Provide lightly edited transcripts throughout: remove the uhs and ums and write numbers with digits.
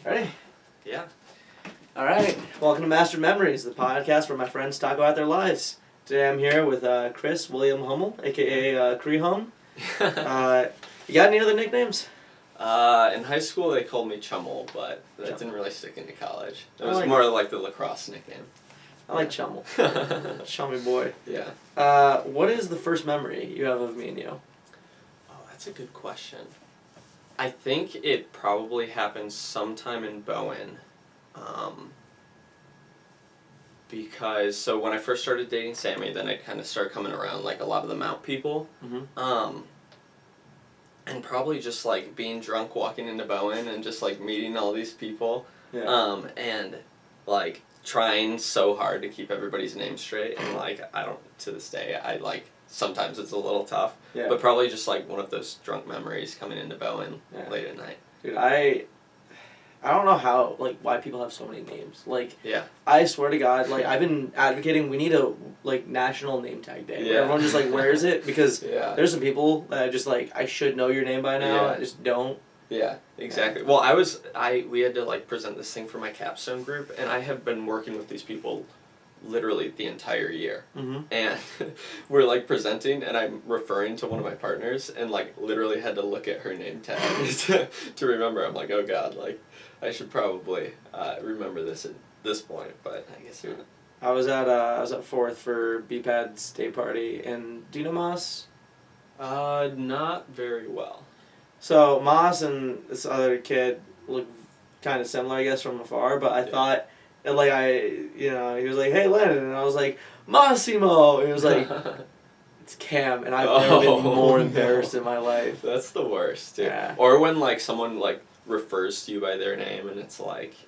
Ready? Yeah. All right. Welcome to Master Memories, the podcast where my friends talk about their lives. Today I'm here with Chris William Hummel, a.k.a. Cree Hum. You got any other nicknames? In high school they called me Chummel, but that didn't really stick into college. It was more like the lacrosse nickname. I like Chummel. Chummy boy. Yeah. What is the first memory you have of me and you? Oh, that's a good question. I think it probably happened sometime in Bowen. Because, so when I first started dating Sammy, then it kind of started coming around, like, a lot of the Mount people. Mm-hmm. And probably just, like, being drunk walking into Bowen and just, like, meeting all these people. Yeah. And, like, trying so hard to keep everybody's name straight. And, like, to this day, sometimes it's a little tough. Yeah. But probably just, like, one of those drunk memories coming into Bowen late at night. Dude, I don't know how, why people have so many names. Yeah. I swear to God, I've been advocating we need a, national name tag day. Where everyone just, wears it, because there's some people that I just, I should know your name by now, I just don't. Yeah, exactly. Well, we had to, present this thing for my capstone group, and I have been working with these people literally the entire year. Mm-hmm. And we're, presenting, and I'm referring to one of my partners, and, literally had to look at her name tag to remember. I'm like, oh, God, I should probably remember this at this point, but I guess not. I was at Fourth for BPAD's day party, and do you know Moss? Not very well. So Moss and this other kid look kind of similar, I guess, from afar, but I thought, he was like, hey, Landon, and I was like, Massimo, and he was like, it's Cam, and I've never been more embarrassed in my life. That's the worst, dude. Yeah. Or when, someone, refers to you by their name, and it's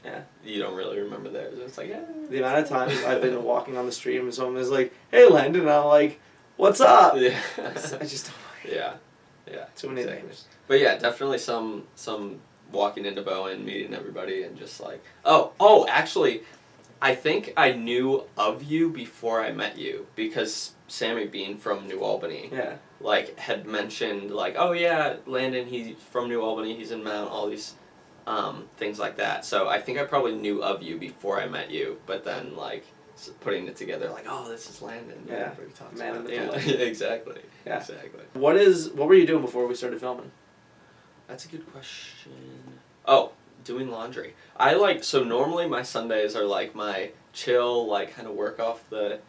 yeah, you don't really remember theirs. It's like, yeah. The amount of times I've been walking on the street and someone is like, hey, Landon, and I'm like, what's up? Yeah. I just don't. Yeah. Too many names. But yeah, definitely some walking into Bowen, meeting everybody, and just oh, actually, I think I knew of you before I met you, because Sammy being from New Albany. Yeah. Had mentioned, oh yeah, Landon, he's from New Albany, he's in Mount, all these things like that. So I think I probably knew of you before I met you, but then, putting it together, oh, this is Landon. Yeah, man in the village. Exactly. Yeah. Exactly. What were you doing before we started filming? That's a good question. Oh, doing laundry. So normally my Sundays are, my chill, kind of work off the,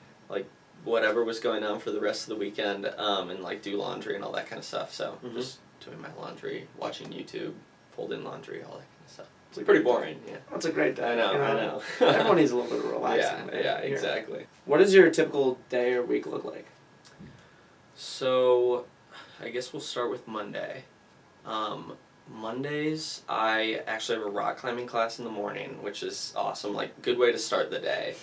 whatever was going on for the rest of the weekend, and do laundry and all that kind of stuff. So just doing my laundry, watching YouTube, folding laundry, all that kind of stuff. It's pretty boring. Yeah. That's a great day. I know. Everyone needs a little bit of relaxing. Yeah, exactly. What does your typical day or week look like? So, I guess we'll start with Monday. Mondays, I actually have a rock climbing class in the morning, which is awesome. Good way to start the day.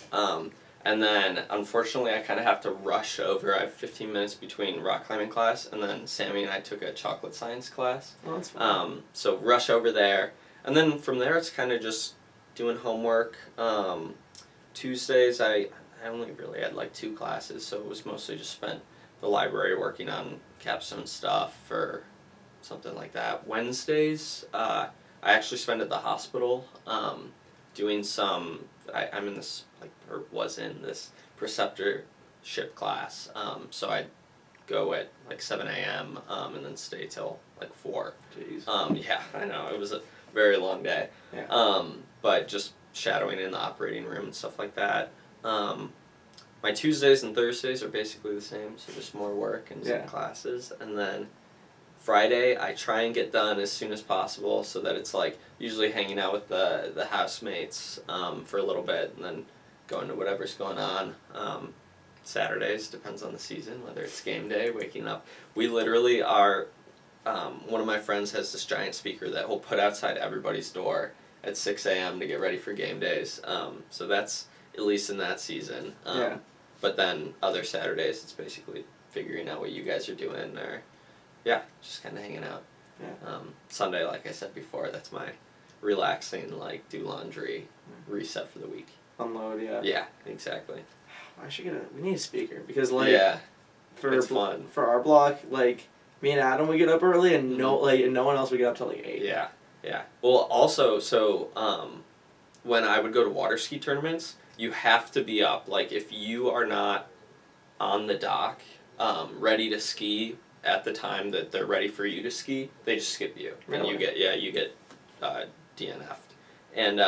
And then, unfortunately, I kind of have to rush over. I have 15 minutes between rock climbing class, and then Sammy and I took a chocolate science class. Oh, that's fun. So rush over there. And then from there, it's kind of just doing homework. Tuesdays, I only really had 2 classes, so it was mostly just spent the library working on capstone stuff or something like that. Wednesdays, I actually spend at the hospital doing some... I'm in this, was in this preceptorship class, so I'd go at 7 a.m. And then stay till 4. Jeez. Yeah, I know, it was a very long day. Yeah. But just shadowing in the operating room and stuff like that. My Tuesdays and Thursdays are basically the same, so just more work and some classes. And then Friday, I try and get done as soon as possible, so that it's usually hanging out with the housemates for a little bit, and then going to whatever's going on. Saturdays, depends on the season, whether it's game day, waking up. We literally are, one of my friends has this giant speaker that he'll put outside everybody's door at 6 a.m. to get ready for game days. So that's at least in that season. But then other Saturdays, it's basically figuring out what you guys are doing, or just kind of hanging out. Yeah. Sunday, like I said before, that's my relaxing, do laundry, reset for the week. Unload, yeah. Yeah, exactly. We need a speaker, because it's fun. For our block, me and Adam, we get up early, and no one else would get up till 8. Yeah. Yeah. Well, also, so when I would go to water ski tournaments, you have to be up. Like, if you are not on the dock, ready to ski at the time that they're ready for you to ski, they just skip you, and Really? you get DNF'd. And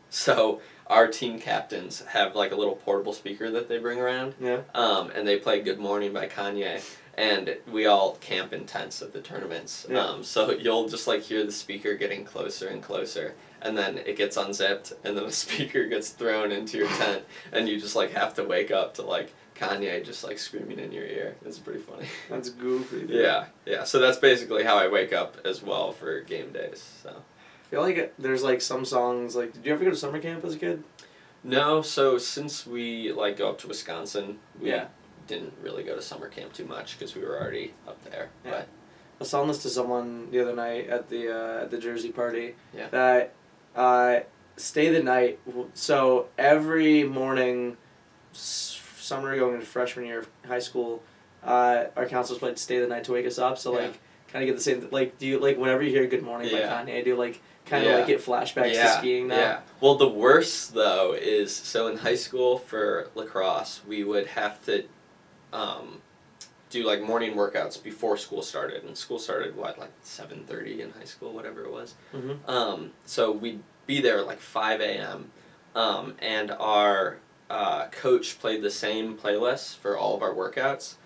so our team captains have like a little portable speaker that they bring around. Yeah. And they play "Good Morning" by Kanye. And we all camp in tents at the tournaments. Yeah. So you'll just like hear the speaker getting closer and closer, and then it gets unzipped, and then the speaker gets thrown into your tent, and you just like have to wake up to like Kanye just like screaming in your ear. It's pretty funny. That's goofy. Dude. Yeah. So that's basically how I wake up as well for game days. So. I feel like there's like some songs like. Did you ever go to summer camp as a kid? No. So since we like go up to Wisconsin, we Yeah. didn't really go to summer camp too much because we were already up there. Yeah. But I was telling this to someone the other night at the Jersey party. Yeah. That stay the night. So every morning, summer going into freshman year of high school, our counselors played "Stay the Night" to wake us up. So like, kind of get the same. Like, do you like whenever you hear "Good Morning" by Kanye, do you like kind of like get flashbacks to skiing now? Yeah. Well, the worst though is so in high school for lacrosse, we would have to do like morning workouts before school started, and school started like 7:30 in high school, whatever it was. Mm-hmm. So we'd be there at like 5 a.m. And our coach played the same playlist for all of our workouts.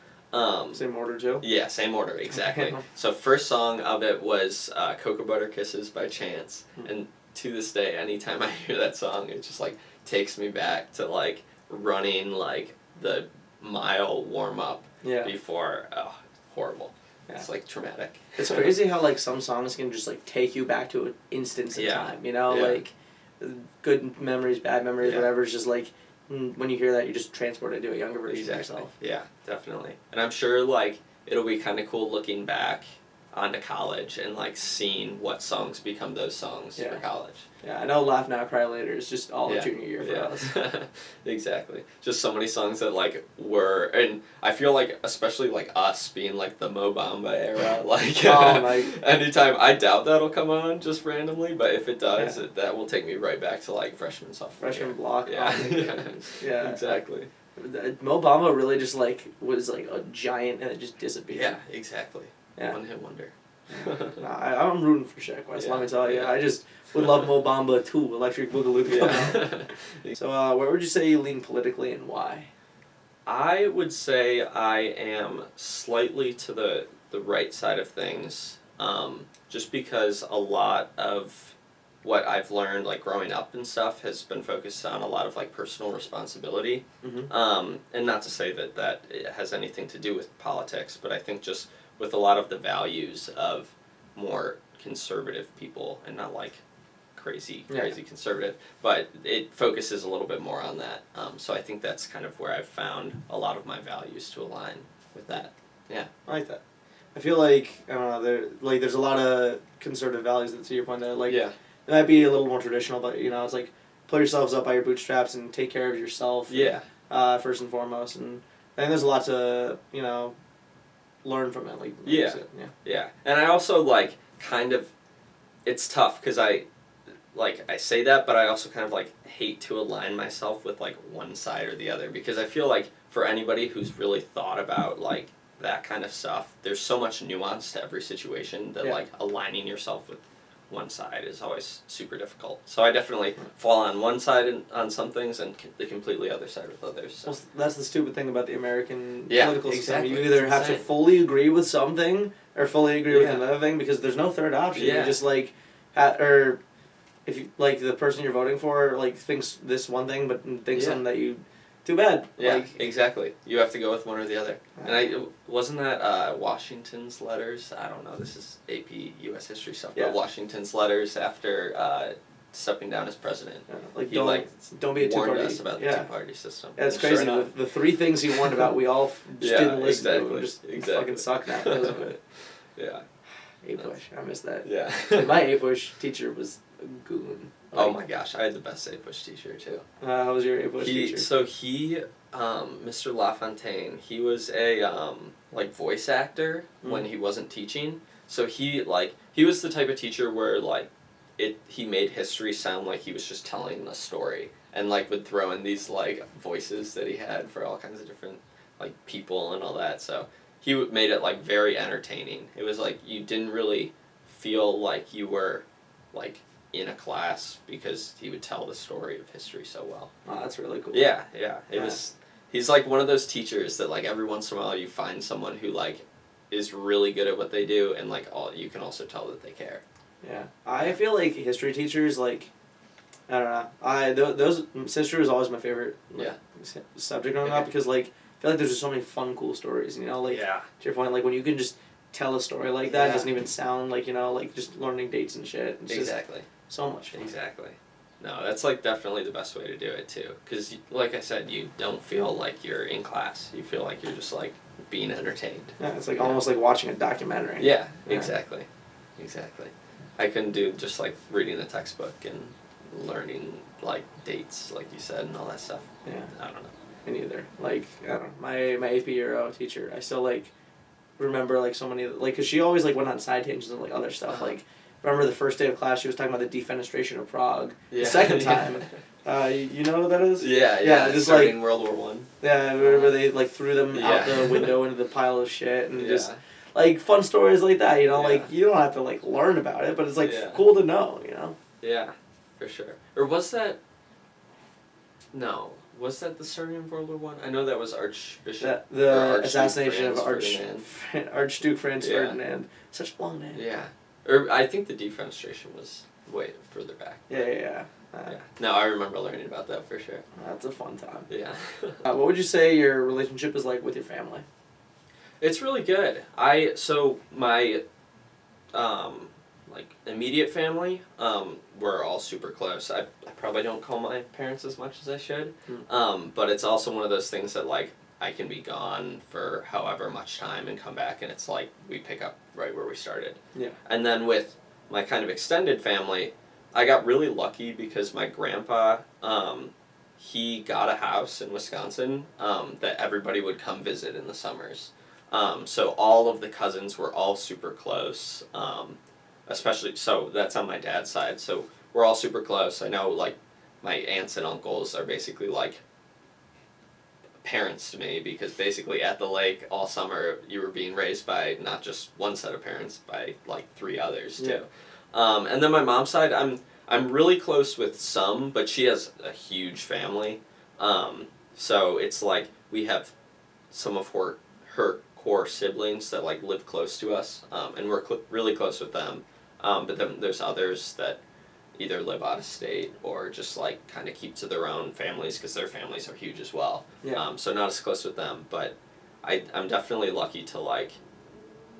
Same order too? Yeah, same order, exactly. So first song of it was Cocoa Butter Kisses by Chance, and to this day, anytime I hear that song, it just like takes me back to like running like the mile warm-up before, horrible. Yeah. It's like traumatic. It's crazy how like some songs can just like take you back to an instance in time, you know, like good memories, bad memories, whatever. It's just like when you hear that, you just transported to a younger version of yourself. Yeah, definitely. And I'm sure like it'll be kind of cool looking back onto college and like seeing what songs become those songs for college. Yeah, I know "Laugh Now, Cry Later" is just all the junior year for us. Exactly. Just so many songs that like were, and I feel like especially like us being like the Mo Bamba era, like anytime, I doubt that'll come on just randomly, but if it does, that will take me right back to like freshman, sophomore freshman year. block. Yeah, exactly. Mo Bamba really just like was like a giant and it just disappeared. Yeah, exactly. Yeah. One hit wonder. I'm rooting for Sheck West, let me tell you. I just would love Mo Bamba too, Electric Boogaloo to come out. So where would you say you lean politically and why? I would say I am slightly to the right side of things, just because a lot of what I've learned like growing up and stuff has been focused on a lot of like personal responsibility. And not to say that it has anything to do with politics, but I think just with a lot of the values of more conservative people, and not like crazy conservative, but it focuses a little bit more on that. So I think that's kind of where I've found a lot of my values to align with that. Yeah. I like that. I feel like, I don't know, there's a lot of conservative values that, to your point, that like, it might be a little more traditional, but you know, it's like, pull yourselves up by your bootstraps and take care of yourself. First and foremost, and I think there's a lot to, you know, learn from it. Like, And I also like kind of, it's tough because I say that, but I also kind of like hate to align myself with like one side or the other, because I feel like for anybody who's really thought about like that kind of stuff, there's so much nuance to every situation that like aligning yourself with one side is always super difficult. So I definitely fall on one side on some things and the completely other side with others. So. Well, that's the stupid thing about the American political system. You It's either have to fully agree with something or fully agree with another thing, because there's no third option. You just like, or if you like the person you're voting for like thinks this one thing but thinks something that you, too bad. Exactly. You have to go with one or the other. And wasn't that Washington's letters? I don't know. This is AP U.S. history stuff. But Washington's letters after stepping down as president. Like, he don't be a two-party. warned us about the two-party system. Yeah, it's crazy. Sure the three things he warned about, we all just didn't listen to. Just exactly. fucking suck now because of it. A-Push. I miss that. Yeah. My A-Push teacher was a goon. Like, oh my gosh, I had the best A-Push teacher too. How was your A-Push teacher? So Mr. LaFontaine, he was a like voice actor when he wasn't teaching. So he was the type of teacher where like he made history sound like he was just telling a story, and like would throw in these like voices that he had for all kinds of different like people and all that. So he made it like very entertaining. It was like you didn't really feel like you were like in a class because he would tell the story of history so well. Oh, that's really cool. Yeah. It was. He's like one of those teachers that like every once in a while you find someone who like is really good at what they do, and like you can also tell that they care. Yeah, I feel like history teachers, like, I don't know, those history was always my favorite subject growing up, because like I feel like there's just so many fun, cool stories. You know, like to your point, like when you can just tell a story like that, it doesn't even sound like, you know, like just learning dates and shit. It's exactly. Just so much fun. Exactly. No, that's like definitely the best way to do it too, because like I said, you don't feel like you're in class. You feel like you're just like being entertained. Yeah, it's like almost like watching a documentary. Yeah, exactly. I couldn't do just like reading the textbook and learning like dates, like you said, and all that stuff. Yeah. I don't know. Me neither. Like, I don't know, my AP Euro teacher, I still like remember like so many, like, cause she always like went on side tangents and like other stuff. Like, remember the first day of class, she was talking about the defenestration of Prague. Yeah. The second time, you know what that is? Yeah. Just starting like, World War One. Yeah, where they like threw them out the window into the pile of shit, and just like fun stories like that. You know, like you don't have to like learn about it, but it's like cool to know. You know. Yeah, for sure. Or was that? No. Was that the starting of World War One? I know that was Archbishop. The assassination of Archduke Franz Ferdinand. Such a long name. Yeah. Or I think the defenestration was way further back. Yeah. No, I remember learning about that for sure. That's a fun time. Yeah. What would you say your relationship is like with your family? It's really good. My like immediate family, we're all super close. I probably don't call my parents as much as I should. But it's also one of those things that like I can be gone for however much time and come back, and it's like we pick up right where we started. Yeah. And then with my kind of extended family, I got really lucky because my grandpa, he got a house in Wisconsin that everybody would come visit in the summers. So all of the cousins were all super close, especially, so that's on my dad's side. So we're all super close. I know like my aunts and uncles are basically like parents to me, because basically at the lake all summer you were being raised by not just one set of parents, by like 3 others too. And then my mom's side, I'm really close with some, but she has a huge family. So it's like we have some of her core siblings that like live close to us, and we're really close with them. But then there's others that either live out of state or just like kind of keep to their own families, because their families are huge as well. Yeah. So not as close with them, but I'm definitely lucky to like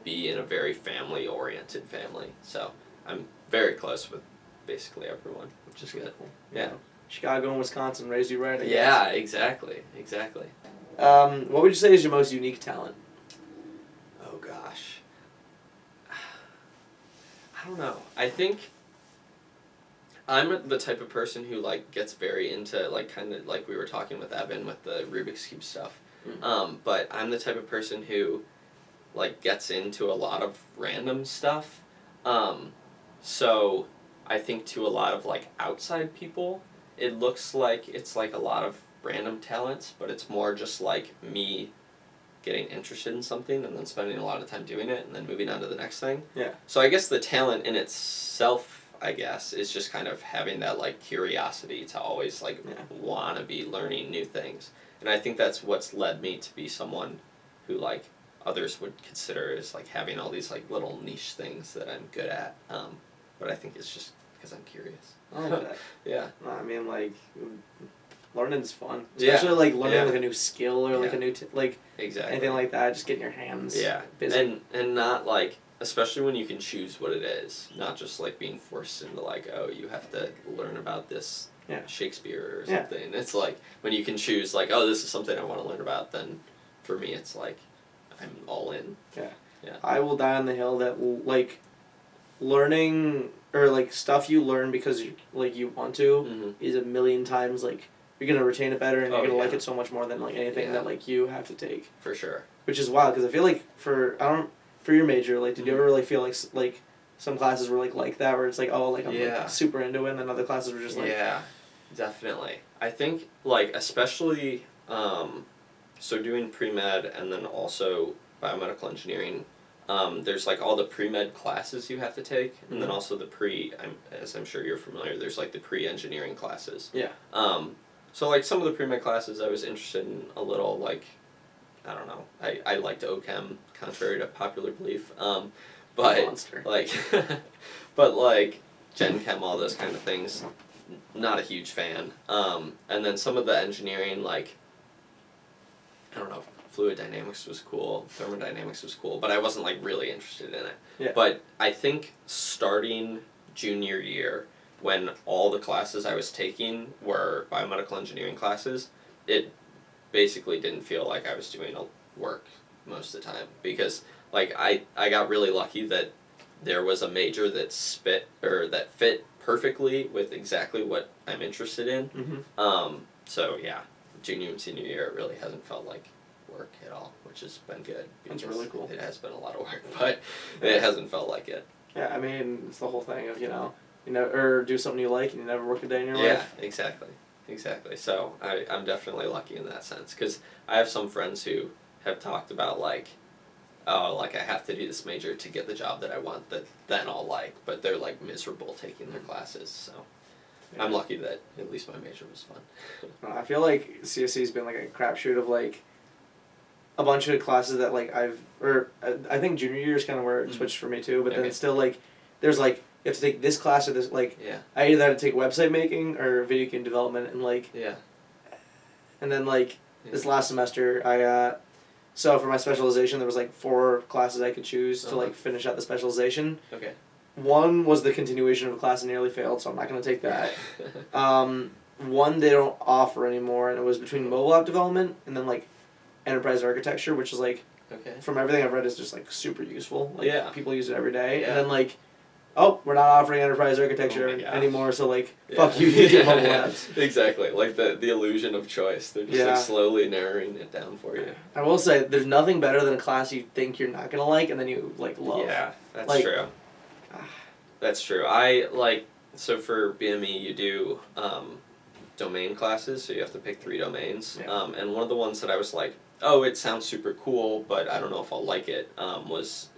be in a very family oriented family. So I'm very close with basically everyone, which is good. Cool. Yeah. Chicago and Wisconsin raised you right, I guess. Yeah, exactly. What would you say is your most unique talent? Oh gosh. I don't know. I think I'm the type of person who like gets very into like kind of like we were talking with Evan with the Rubik's Cube stuff. But I'm the type of person who like gets into a lot of random stuff. So I think to a lot of like outside people, it looks like it's like a lot of random talents, but it's more just like me getting interested in something and then spending a lot of time doing it and then moving on to the next thing. Yeah. So I guess the talent in itself, I guess, is just kind of having that like curiosity to always like want to be learning new things. And I think that's what's led me to be someone who like others would consider as like having all these like little niche things that I'm good at. But I think it's just because I'm curious. I like that. Yeah. I mean, like, learning's fun. Especially like learning like a new skill or like a new anything like that. Just getting your hands busy. And not like, especially when you can choose what it is, not just like being forced into like, oh, you have to learn about this Shakespeare or something. It's like when you can choose like, oh, this is something I want to learn about, then for me it's like I'm all in. Yeah. I will die on the hill that like learning or like stuff you learn because you want to is a million times like you're gonna retain it better and you're gonna like it so much more than like anything that like you have to take. For sure. Which is wild because I feel like for your major, like did you ever like feel like some classes were like that, where it's like, oh, like I'm Yeah. like super into it, and then other classes were just like, Yeah, definitely. I think like especially so doing pre-med and then also biomedical engineering. There's like all the pre-med classes you have to take, and then Mhm. also the as I'm sure you're familiar, there's like the pre-engineering classes. Yeah. So like some of the pre-med classes I was interested in a little, like, I don't know, I liked OChem, contrary to popular belief, but Monster. like, but like Gen Chem, all those kind of things, not a huge fan. And then some of the engineering, like, I don't know, fluid dynamics was cool, thermodynamics was cool, but I wasn't like really interested in it. Yeah. But I think starting junior year, when all the classes I was taking were biomedical engineering classes, it basically didn't feel like I was doing work most of the time, because like I got really lucky that there was a major that fit perfectly with exactly what I'm interested in. Mm-hmm. So yeah, junior and senior year, it really hasn't felt like work at all, which has been good. That's really cool. It has been a lot of work, but it hasn't felt like it. Yeah, I mean, it's the whole thing of, or do something you like and you never work a day in your life. Yeah, exactly. So I'm definitely lucky in that sense, because I have some friends who have talked about like, oh, like I have to do this major to get the job that I want, that then I'll like, but they're like miserable taking their classes. So Yeah. I'm lucky that at least my major was fun. I feel like CSC's been like a crapshoot of like a bunch of classes that like I think junior year is kind of where it switched for me too, but Okay. then still like there's like you have to take this class or this, like Yeah. I either had to take website making or video game development, and like Yeah. and then like Yeah. this last semester so for my specialization there was like 4 classes I could choose to like finish out the specialization. Okay. One was the continuation of a class and nearly failed, so I'm not going to take that. One they don't offer anymore, and it was between mobile app development and then like enterprise architecture, which is like, Okay. from everything I've read, is just like super useful. Like, Yeah. people use it every day. Yeah. And then like, oh, we're not offering enterprise architecture Oh my gosh. anymore, so like, Yeah. fuck you, you get mobile apps. Exactly, like the illusion of choice. They're just Yeah. like slowly narrowing it down for you. I will say, there's nothing better than a class you think you're not gonna like and then you like love. Yeah, that's Like- true. That's true. So for BME you do domain classes, so you have to pick 3 domains. Yeah. And one of the ones that I was like, oh, it sounds super cool, but I don't know if I'll like it,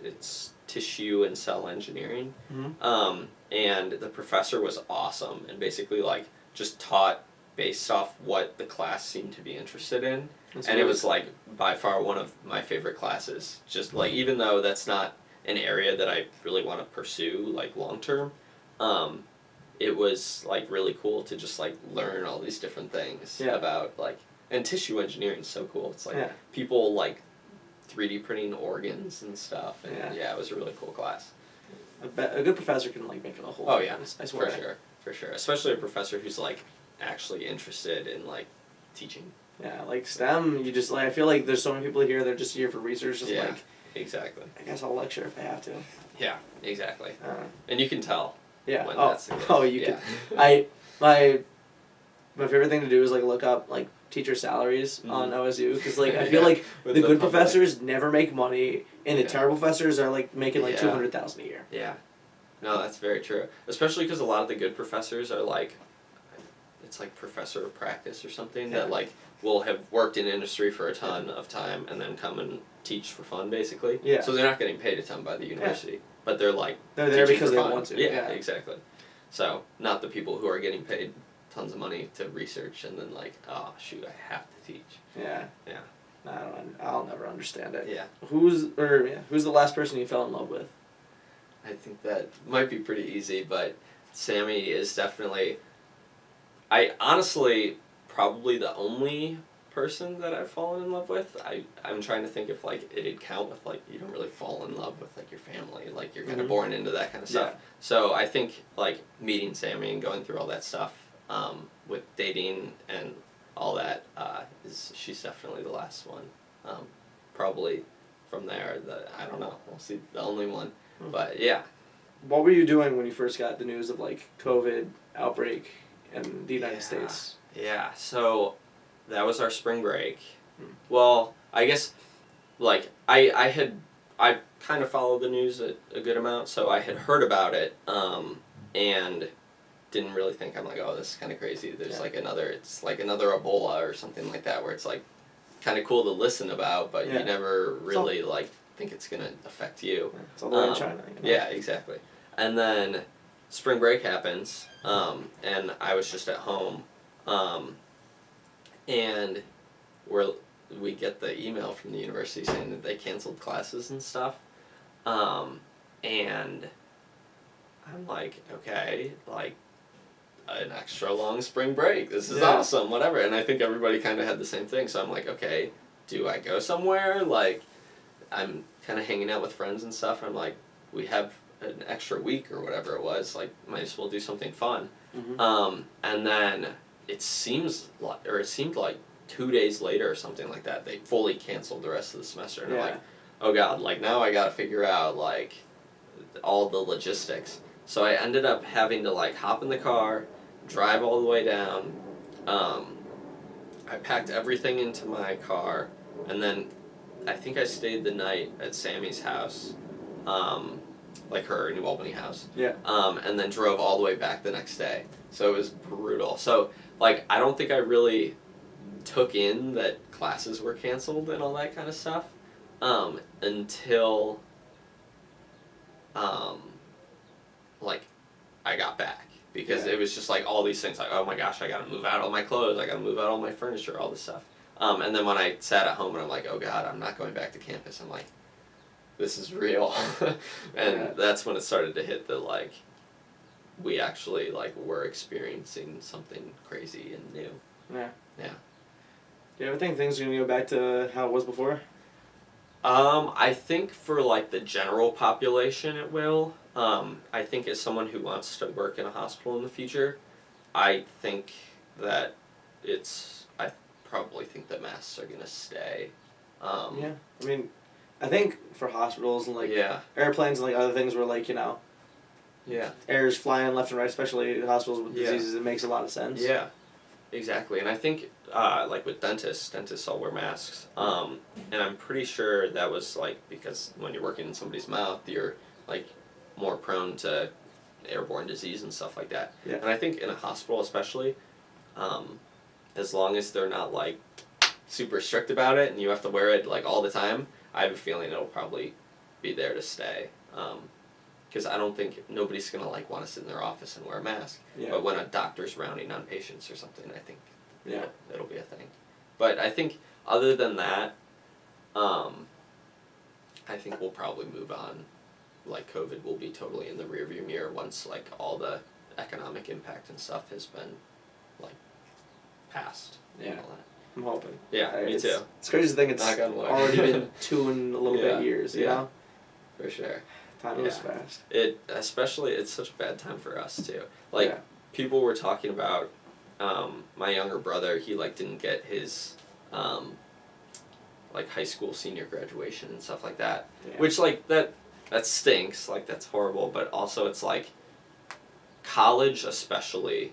it's tissue and cell engineering. Mhm. And the professor was awesome and basically like just taught based off what the class seemed to be interested in. That's And really it was like by far one of my favorite classes. Just like, even though that's not an area that I really want to pursue like long term, it was like really cool to just like learn all these different things Yeah. about like, and tissue engineering is so cool. It's like Yeah. people like 3D printing organs and stuff, and Yeah. yeah, it was a really cool class. a good professor can like make it a whole Oh yeah, difference, I swear. for sure. Especially a professor who's like actually interested in like teaching. Yeah, like STEM, you just like, I feel like there's so many people here that are just here for research, just Yeah. like, Exactly. I guess I'll lecture if I have to. Yeah, exactly. Uh, And you can tell. yeah. When Oh, that's the case. you Yeah. could. My favorite thing to do is like look up like teacher salaries on OSU, because like I feel Yeah, like with the the good public. professors never make money, and the Yeah. terrible professors are like making like Yeah. 200,000 a year. Yeah. No, that's very true. Especially because a lot of the good professors are like, it's like professor of practice or something Yeah. that like will have worked in industry for a ton of time and then come and teach for fun basically. Yeah. So they're not getting paid a ton by the university, but they're like They're there teaching because for they fun. want to. Yeah, exactly. So not the people who are getting paid tons of money to research and then like, oh shoot, I have to teach. Yeah. Yeah. I'll never understand it. Yeah. Who's the last person you fell in love with? I think that might be pretty easy, but Sammy is definitely, I honestly, probably the only person that I've fallen in love with. I'm trying to think if like it'd count with like, you don't really fall in love with like your family, like you're kind of Mhm. born into that kind of stuff. Yeah. So I think like meeting Sammy and going through all that stuff with dating and all that, she's definitely the last one. Probably from there, I don't know, we'll see, the only one. But yeah. What were you doing when you first got the news of like COVID outbreak in the United Yeah. States? Yeah, so that was our spring break. Hmm. Well, I guess, like, I I kind of follow the news a good amount, so I had heard about it, and didn't really think, I'm like, oh, this is kind of crazy. There's like another Ebola or something like that, where it's like kind of cool to listen about, but you never really like think it's gonna affect you. It's all the way in China. You know? Yeah, exactly. And then spring break happens, and I was just at home, and we get the email from the university saying that they canceled classes and stuff, and I'm like, okay, like, an extra long spring break. This is awesome, whatever. And I think everybody kind of had the same thing. So I'm like, okay, do I go somewhere? Like, I'm kind of hanging out with friends and stuff. And I'm like, we have an extra week or whatever it was. Like, might as well do something fun. Mm-hmm. And then it seemed like 2 days later or something like that, they fully canceled the rest of the semester. And I'm like, oh God, like now I got to figure out like all the logistics. So I ended up having to like hop in the car, drive all the way down. I packed everything into my car, and then I think I stayed the night at Sammy's house, like her New Albany house. Yeah. And then drove all the way back the next day. So it was brutal. So like I don't think I really took in that classes were canceled and all that kind of stuff until like I got back, because it was just like all these things like, oh my gosh, I gotta move out all my clothes, I gotta move out all my furniture, all this stuff. And then when I sat at home and I'm like, oh God, I'm not going back to campus, I'm like, this is real. And that's when it started to hit that like we actually like were experiencing something crazy and new. Yeah. Yeah. Do you ever think things are gonna go back to how it was before? I think for like the general population it will. I think as someone who wants to work in a hospital in the future, I think that I probably think that masks are gonna stay. Yeah, I mean, I think for hospitals and like airplanes and like other things where like, you know, air's flying left and right, especially hospitals with diseases, it makes a lot of sense. Yeah, exactly. And I think like with dentists all wear masks. And I'm pretty sure that was like because when you're working in somebody's mouth, you're like more prone to airborne disease and stuff like that. Yeah. And I think in a hospital especially, as long as they're not like super strict about it and you have to wear it like all the time, I have a feeling it'll probably be there to stay. Because I don't think nobody's gonna like want to sit in their office and wear a mask. Yeah. But when a doctor's rounding on patients or something, I think it'll be a thing. But I think other than that, I think we'll probably move on. Like COVID will be totally in the rearview mirror once like all the economic impact and stuff has been like passed. Yeah. And all that. I'm hoping. Yeah, me too. It's crazy to think it's Knock on wood. already been 2 and a little bit years, you know? For sure. Time goes fast. It's such a bad time for us too. Like people were talking about my younger brother, he like didn't get his like high school senior graduation and stuff like that. Yeah. Which like that stinks, like that's horrible, but also it's like college especially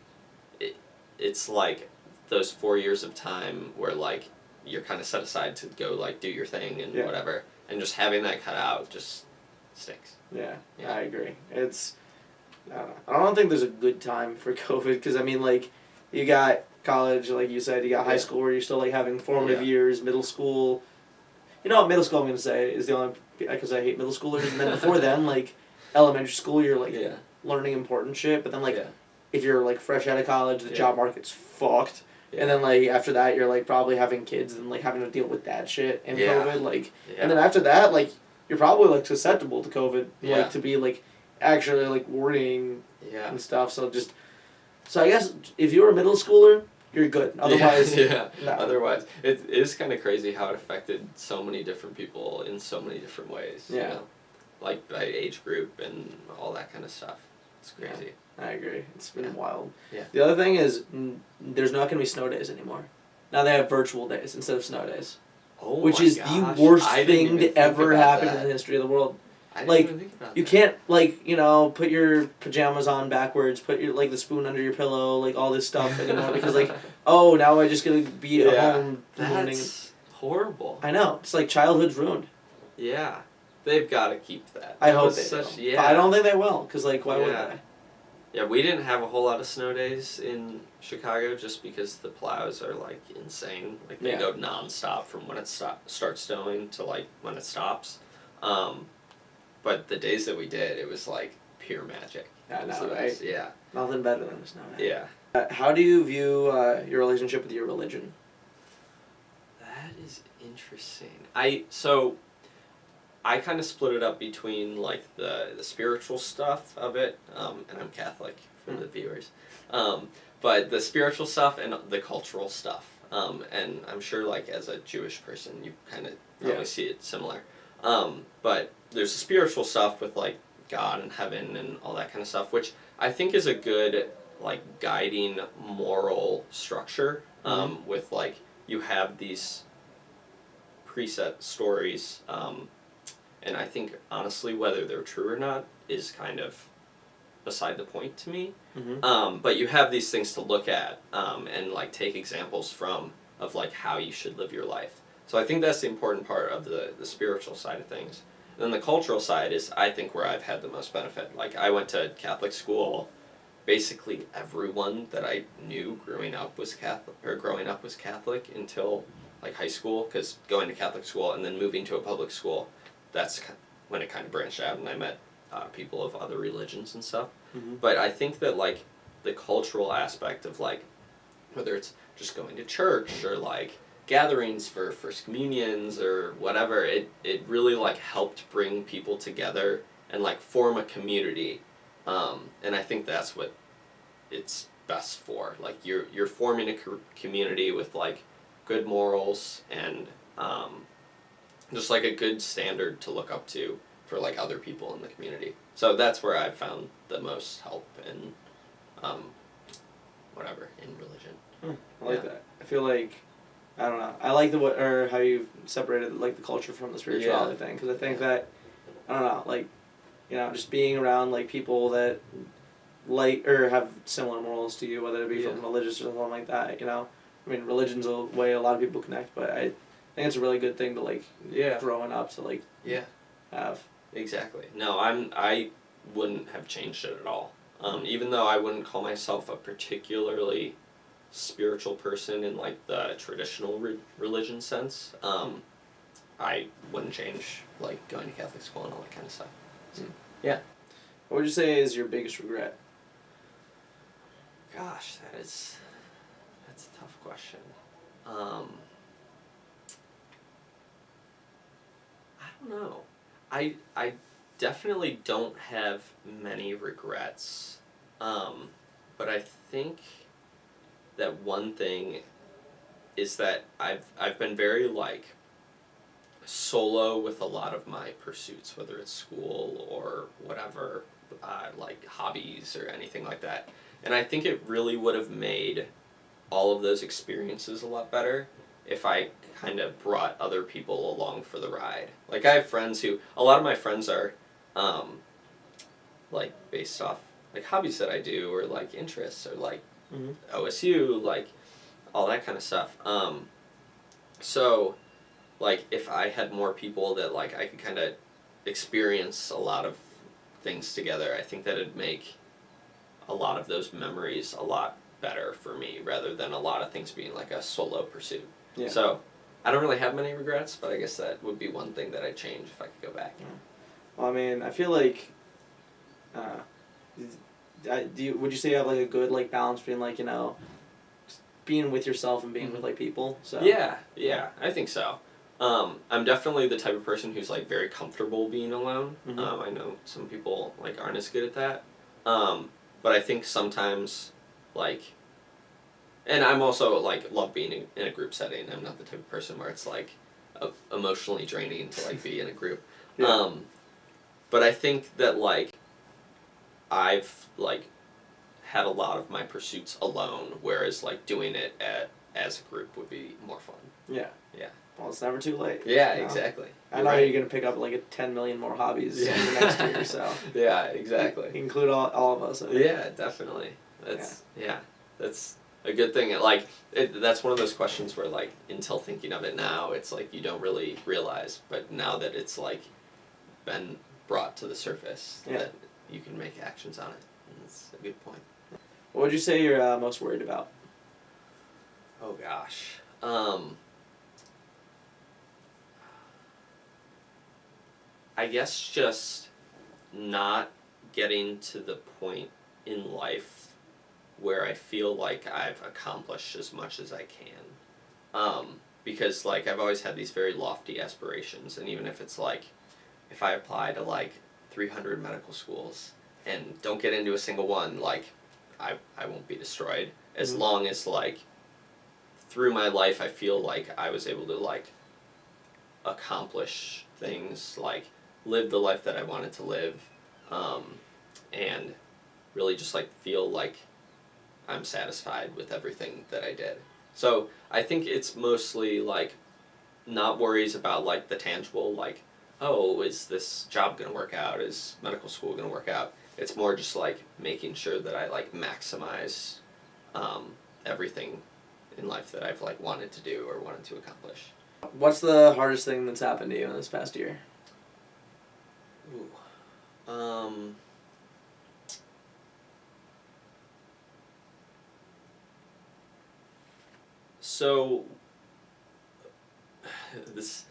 it's like those 4 years of time where like you're kind of set aside to go like do your thing and whatever, and just having that cut out just stinks. Yeah, I agree. It's I don't think there's a good time for COVID, because I mean like you got college, like you said, you got high school where you're still like having formative years, middle school. You know what middle school I'm gonna say is the only, because I hate middle schoolers, and then before then like elementary school you're like learning important shit, but then like if you're like fresh out of college the job market's fucked. Yeah. And then like after that you're like probably having kids and like having to deal with that shit and COVID like and then after that like you're probably like susceptible to COVID like to be like actually like worrying and stuff, so I guess if you're a middle schooler you're good, otherwise no. Otherwise it is kind of crazy how it affected so many different people in so many different ways, you know? Like by age group and all that kind of stuff. It's crazy. I agree. It's been wild. Yeah. The other thing is, there's not going to be snow days anymore. Now they have virtual days instead of snow days. Oh which is the worst thing to ever happen in the history of the world. I didn't even think about you can't, like, you know, put your pajamas on backwards, put your, like, the spoon under your pillow, like, all this stuff anymore, because, like, oh, now I just gotta be at home. That's horrible. I know. It's like childhood's ruined. Yeah. they've got to keep that. I That hope was they such, do. Yeah. But I don't think they will, because, like, why would Yeah. they? Yeah, we didn't have a whole lot of snow days in Chicago just because the plows are, like, insane. Like, they go nonstop from when it starts snowing to, like, when it stops. But the days that we did, it was, like, pure magic. Yeah, It was no, the right? best. Yeah. Nothing better than a snow day. Yeah. How do you view your relationship with your religion? That is interesting. I kind of split it up between like the spiritual stuff of it, and I'm Catholic for the viewers, but the spiritual stuff and the cultural stuff, and I'm sure like as a Jewish person you kind of probably see it similar, but there's the spiritual stuff with like God and heaven and all that kind of stuff, which I think is a good like guiding moral structure, with like you have these preset stories. And I think, honestly, whether they're true or not is kind of beside the point to me. But you have these things to look at and, like, take examples from of, like, how you should live your life. So I think that's the important part of the spiritual side of things. And then the cultural side is, I think, where I've had the most benefit. Like, I went to Catholic school. Basically, everyone that I knew growing up was Catholic until, like, high school, because going to Catholic school and then moving to a public school, that's when it kind of branched out and I met people of other religions and stuff. But I think that like the cultural aspect of like whether it's just going to church or like gatherings for first communions or whatever, it really like helped bring people together and like form a community, and I think that's what it's best for. Like you're forming a community with like good morals and just like a good standard to look up to for like other people in the community. So that's where I've found the most help in whatever in religion. I like that. I feel like I don't know. I like how you separated like the culture from the spirituality thing, because I think that I don't know, like just being around like people that like or have similar morals to you, whether it be from religious or something like that. I mean, religion's a way a lot of people connect, but I think it's a really good thing to like growing up to like have. Exactly. No, I wouldn't have changed it at all. Even though I wouldn't call myself a particularly spiritual person in like the traditional religion sense, I wouldn't change like going to Catholic school and all that kind of stuff. So, yeah. What would you say is your biggest regret? Gosh, that's a tough question. I don't know. I definitely don't have many regrets, but I think that one thing is that I've been very like solo with a lot of my pursuits, whether it's school or whatever, like hobbies or anything like that. And I think it really would have made all of those experiences a lot better if I kind of brought other people along for the ride. Like I have friends a lot of my friends are like based off like hobbies that I do or like interests or like OSU, like all that kind of stuff. So like if I had more people that like I could kind of experience a lot of things together, I think that it'd make a lot of those memories a lot better for me rather than a lot of things being like a solo pursuit. Yeah. So I don't really have many regrets, but I guess that would be one thing that I'd change if I could go back. Well, I mean, I feel like would you say you have like a good like balance between like being with yourself and being with like people? So yeah, I think so. I'm definitely the type of person who's like very comfortable being alone. I know some people like aren't as good at that, but I think sometimes like, and I'm also like love being in a group setting. I'm not the type of person where it's like emotionally draining to like be in a group. But I think that like I've like had a lot of my pursuits alone, whereas like doing it as a group would be more fun. Yeah. Well, it's never too late. Yeah, exactly. I know you're gonna pick up like 10 million more hobbies in the next year, so. Yeah, exactly. Include all of us. Yeah, definitely. That's a good thing. Like that's one of those questions where like until thinking of it now, it's like you don't really realize, but now that it's like been brought to the surface Yeah. that you can make actions on it. And that's a good point. What would you say you're most worried about? Oh gosh. I guess just not getting to the point in life where I feel like I've accomplished as much as I can. Because like I've always had these very lofty aspirations, and even if it's like if I apply to like 300 medical schools and don't get into a single one, like I won't be destroyed as long as like through my life I feel like I was able to like accomplish things, like live the life that I wanted to live, and really just like feel like I'm satisfied with everything that I did. So I think it's mostly like not worries about like the tangible, like, oh, is this job gonna work out? Is medical school gonna work out? It's more just like making sure that I like maximize everything in life that I've like wanted to do or wanted to accomplish. What's the hardest thing that's happened to you in this past year? Ooh. So this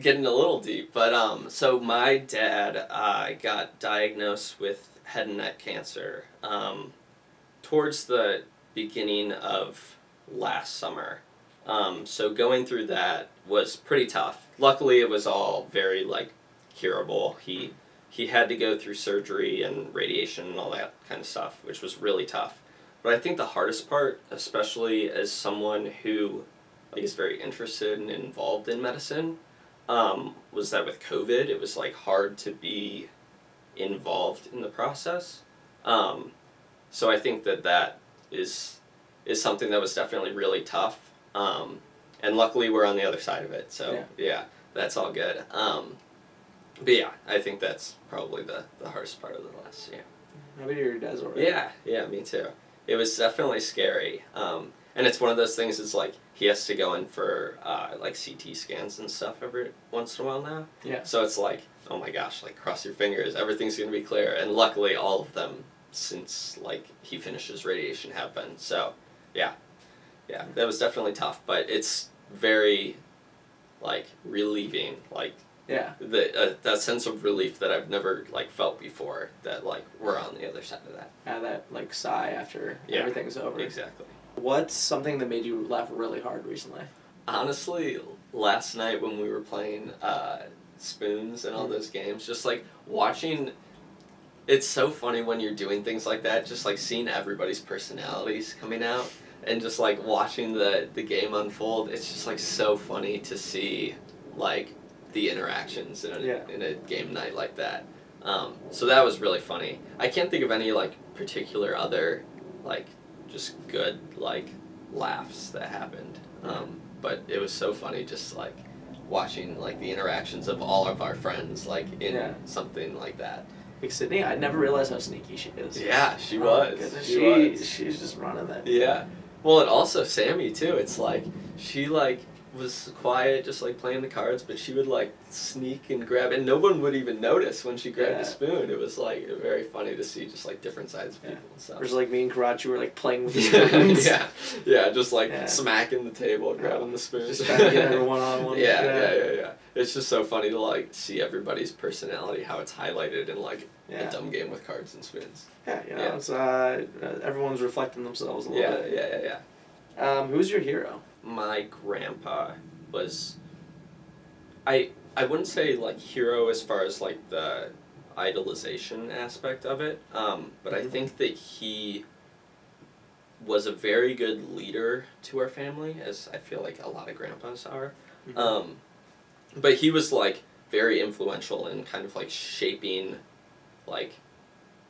getting a little deep, but so my dad got diagnosed with head and neck cancer towards the beginning of last summer. So going through that was pretty tough. Luckily, it was all very like curable. He had to go through surgery and radiation and all that kind of stuff, which was really tough. But I think the hardest part, especially as someone who like is very interested and involved in medicine, was that with COVID, it was like hard to be involved in the process. So I think that is something that was definitely really tough. And luckily we're on the other side of it, so yeah that's all good. But yeah, I think that's probably the hardest part of the last year. How about your dad's already? Yeah, me too. It was definitely scary. And it's one of those things, it's like he has to go in for like CT scans and stuff every once in a while now. Yeah. So it's like, oh my gosh, like cross your fingers, everything's going to be clear. And luckily all of them since like he finishes radiation have been. So yeah, that was definitely tough, but it's very like relieving, like that sense of relief that I've never like felt before, that like we're on the other side of that. That like sigh after everything's over. Exactly. What's something that made you laugh really hard recently? Honestly, last night when we were playing Spoons and all those games, just like watching, it's so funny when you're doing things like that, just like seeing everybody's personalities coming out and just like watching the game unfold. It's just like so funny to see like the interactions in a game night like that. So that was really funny. I can't think of any like particular other like just good like laughs that happened. But it was so funny just like watching like the interactions of all of our friends like in something like that. Like Sydney, I never realized how sneaky she is. Yeah, she was. She's just running that. Yeah. Well, and also Sammy too. It's like she like was quiet, just like playing the cards, but she would like sneak and grab, and no one would even notice when she grabbed a spoon. It was like very funny to see just like different sides of people and stuff. Whereas like me and Karachi were like playing with the spoons. Just like smacking the table, grabbing the spoons. Just trying to get everyone on one. Yeah. It's just so funny to like see everybody's personality, how it's highlighted in like a dumb game with cards and spoons. It's everyone's reflecting themselves a little bit. Yeah. Who's your hero? My grandpa was, I wouldn't say like hero as far as like the idolization aspect of it, but I think that he was a very good leader to our family, as I feel like a lot of grandpas are. But he was like very influential in kind of like shaping like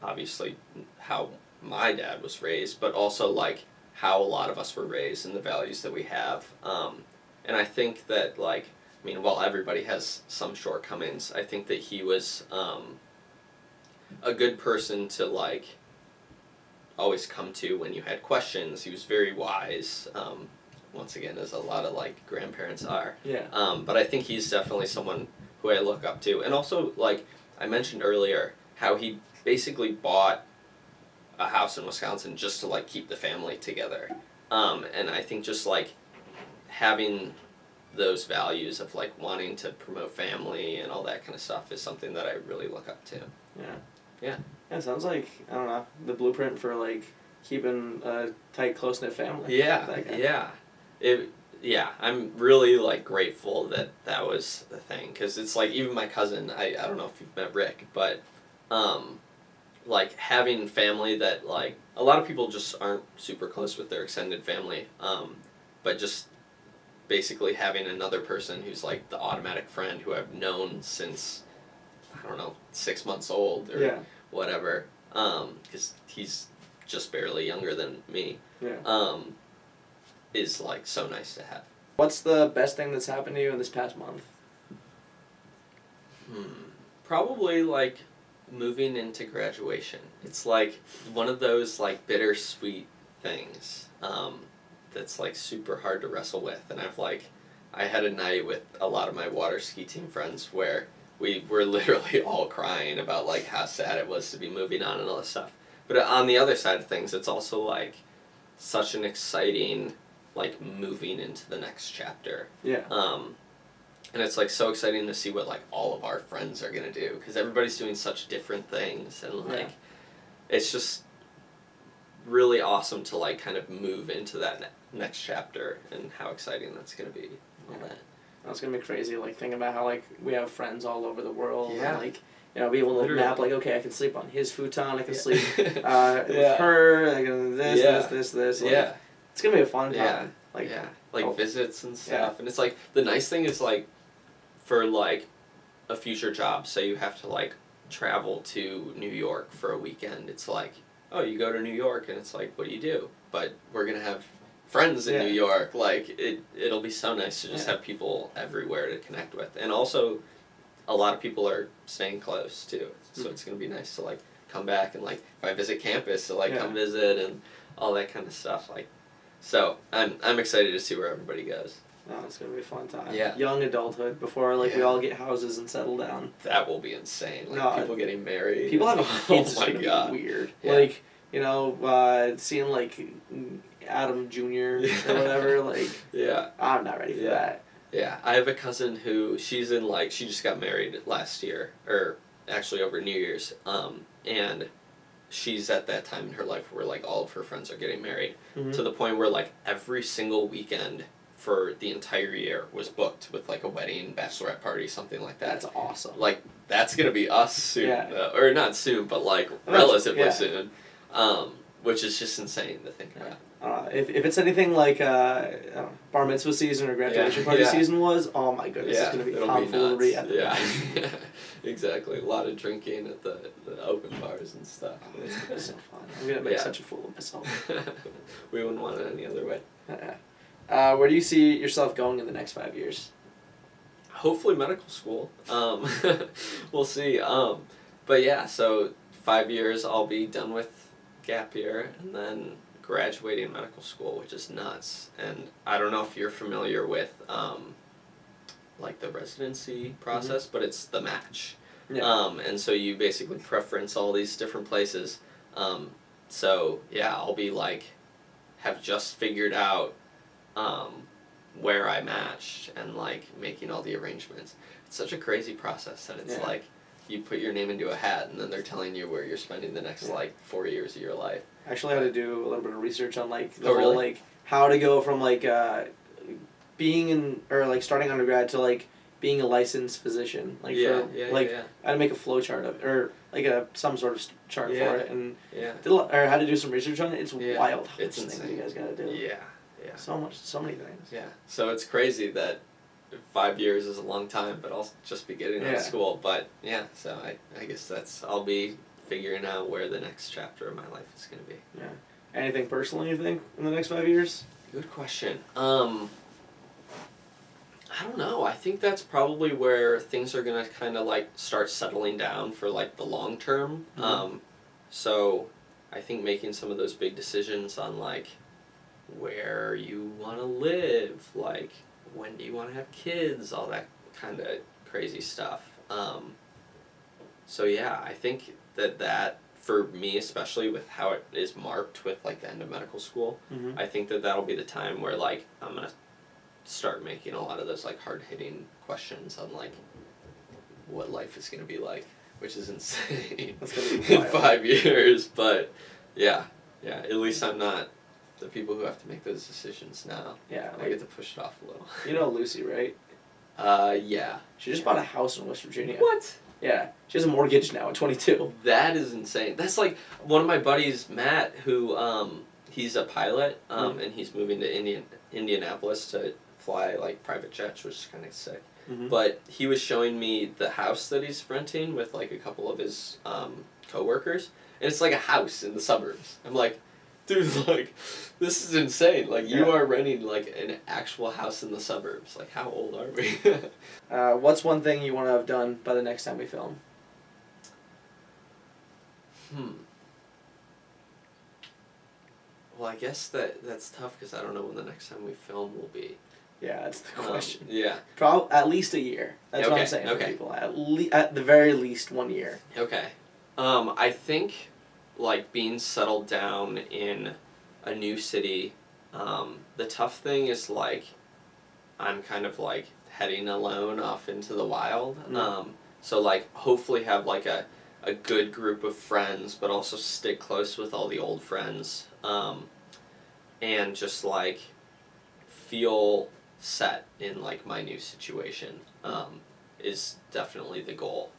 obviously how my dad was raised, but also like how a lot of us were raised and the values that we have. And I think that like, I mean, while everybody has some shortcomings, I think that he was a good person to like always come to when you had questions. He was very wise, once again, as a lot of like grandparents are. But I think he's definitely someone who I look up to. And also like I mentioned earlier how he basically bought a house in Wisconsin just to like keep the family together. And I think just like having those values of like wanting to promote family and all that kind of stuff is something that I really look up to. Yeah. Yeah. Yeah, it sounds like, I don't know, the blueprint for like keeping a tight, close knit family. Yeah. I'm really like grateful that that was the thing, because it's like even my cousin. I don't know if you've met Rick, but like having family that like a lot of people just aren't super close with their extended family, but just basically having another person who's like the automatic friend who I've known since I don't know 6 months old or whatever, because he's just barely younger than me. Is like so nice to have. What's the best thing that's happened to you in this past month? Probably like moving into graduation. It's like one of those like bittersweet things that's like super hard to wrestle with. And I had a night with a lot of my water ski team friends where we were literally all crying about like how sad it was to be moving on and all this stuff. But on the other side of things, it's also like such an exciting like moving into the next chapter. And it's like so exciting to see what like all of our friends are gonna do, because everybody's doing such different things, and like it's just really awesome to like kind of move into that next chapter and how exciting that's gonna be. All that. That's gonna be crazy. Like thinking about how like we have friends all over the world. Yeah. And, like, you know, be able to Literally. map like, okay, I can sleep on his futon. I can sleep with her. I can this. Like, it's gonna be a fun time. Like visits and stuff. And it's like the nice thing is like for like a future job, say you have to like travel to New York for a weekend. It's like, oh, you go to New York and it's like, what do you do? But we're gonna have friends in New York. Like it'll be so nice to just have people everywhere to connect with. And also a lot of people are staying close too. So it's gonna be nice to like come back and like if I visit campus to like come visit and all that kind of stuff. Like so I'm excited to see where everybody goes. No, it's gonna be a fun time. Yeah. Young adulthood before like we all get houses and settle down. That will be insane. Like people getting married. People having kids is my gonna God. be weird. Yeah. Like, you know, seeing like Adam Jr. or whatever, like I'm not ready for that. Yeah. I have a cousin who she's in like she just got married last year, or actually over New Year's. And she's at that time in her life where like all of her friends are getting married, to the point where like every single weekend for the entire year was booked with like a wedding, bachelorette party, something like that. That's awesome. Like that's gonna be us soon, or not soon, but like relatively soon, which is just insane to think about. If it's anything like bar mitzvah season or graduation party season was, oh my goodness, it's gonna be tomfoolery at the back. Exactly. A lot of drinking at the open bars and stuff. It's gonna be so fun. I'm gonna make such a fool of myself. We wouldn't want it any other way. Where do you see yourself going in the next 5 years? Hopefully medical school. We'll see. But yeah, so 5 years I'll be done with gap year and then graduating medical school, which is nuts. And I don't know if you're familiar with like the residency process, but it's the match. And so you basically preference all these different places. So yeah, I'll be like have just figured out where I matched and like making all the arrangements. It's such a crazy process that it's like you put your name into a hat and then they're telling you where you're spending the next like 4 years of your life. I actually had to do a little bit of research on like the whole like how to go from like being in or like starting undergrad to like being a licensed physician. Like I had to make a flow chart of or like some sort of chart for it and or had to do some research on it. It's wild how much things you guys gotta do. Yeah. So many things. Yeah. So it's crazy that 5 years is a long time, but I'll just be getting out of school. But yeah, so I guess I'll be figuring out where the next chapter of my life is going to be. Yeah. Anything personally you think in the next 5 years? Good question. I don't know. I think that's probably where things are going to kind of like start settling down for like the long term. So I think making some of those big decisions on like where you want to live, like when do you want to have kids, all that kind of crazy stuff. So yeah, I think that for me, especially with how it is marked with like the end of medical school, Mm-hmm. I think that'll be the time where like I'm gonna start making a lot of those like hard hitting questions on like what life is gonna be like, which is insane. That's gonna be in wild. 5 years, but yeah, at least I'm not the people who have to make those decisions now. Yeah, I get to push it off a little. You know Lucy, right? Yeah. She just bought a house in West Virginia. What? Yeah, she has a mortgage now at 22. That is insane. That's like one of my buddies, Matt, who he's a pilot, and he's moving to Indianapolis to fly like private jets, which is kind of sick. Mm-hmm. But he was showing me the house that he's renting with like a couple of his coworkers, and it's like a house in the suburbs. I'm like, dude, like, this is insane. Like, you are renting like an actual house in the suburbs. Like, how old are we? What's one thing you want to have done by the next time we film? Well, I guess that's tough because I don't know when the next time we film will be. Yeah, that's the question. Yeah. At least a year. That's what I'm saying for people. At the very least 1 year. Okay. I think, like, being settled down in a new city, the tough thing is, like, I'm kind of, like, heading alone off into the wild. So, like, hopefully have, like, a good group of friends, but also stick close with all the old friends. And just, like, feel set in like my new situation is definitely the goal.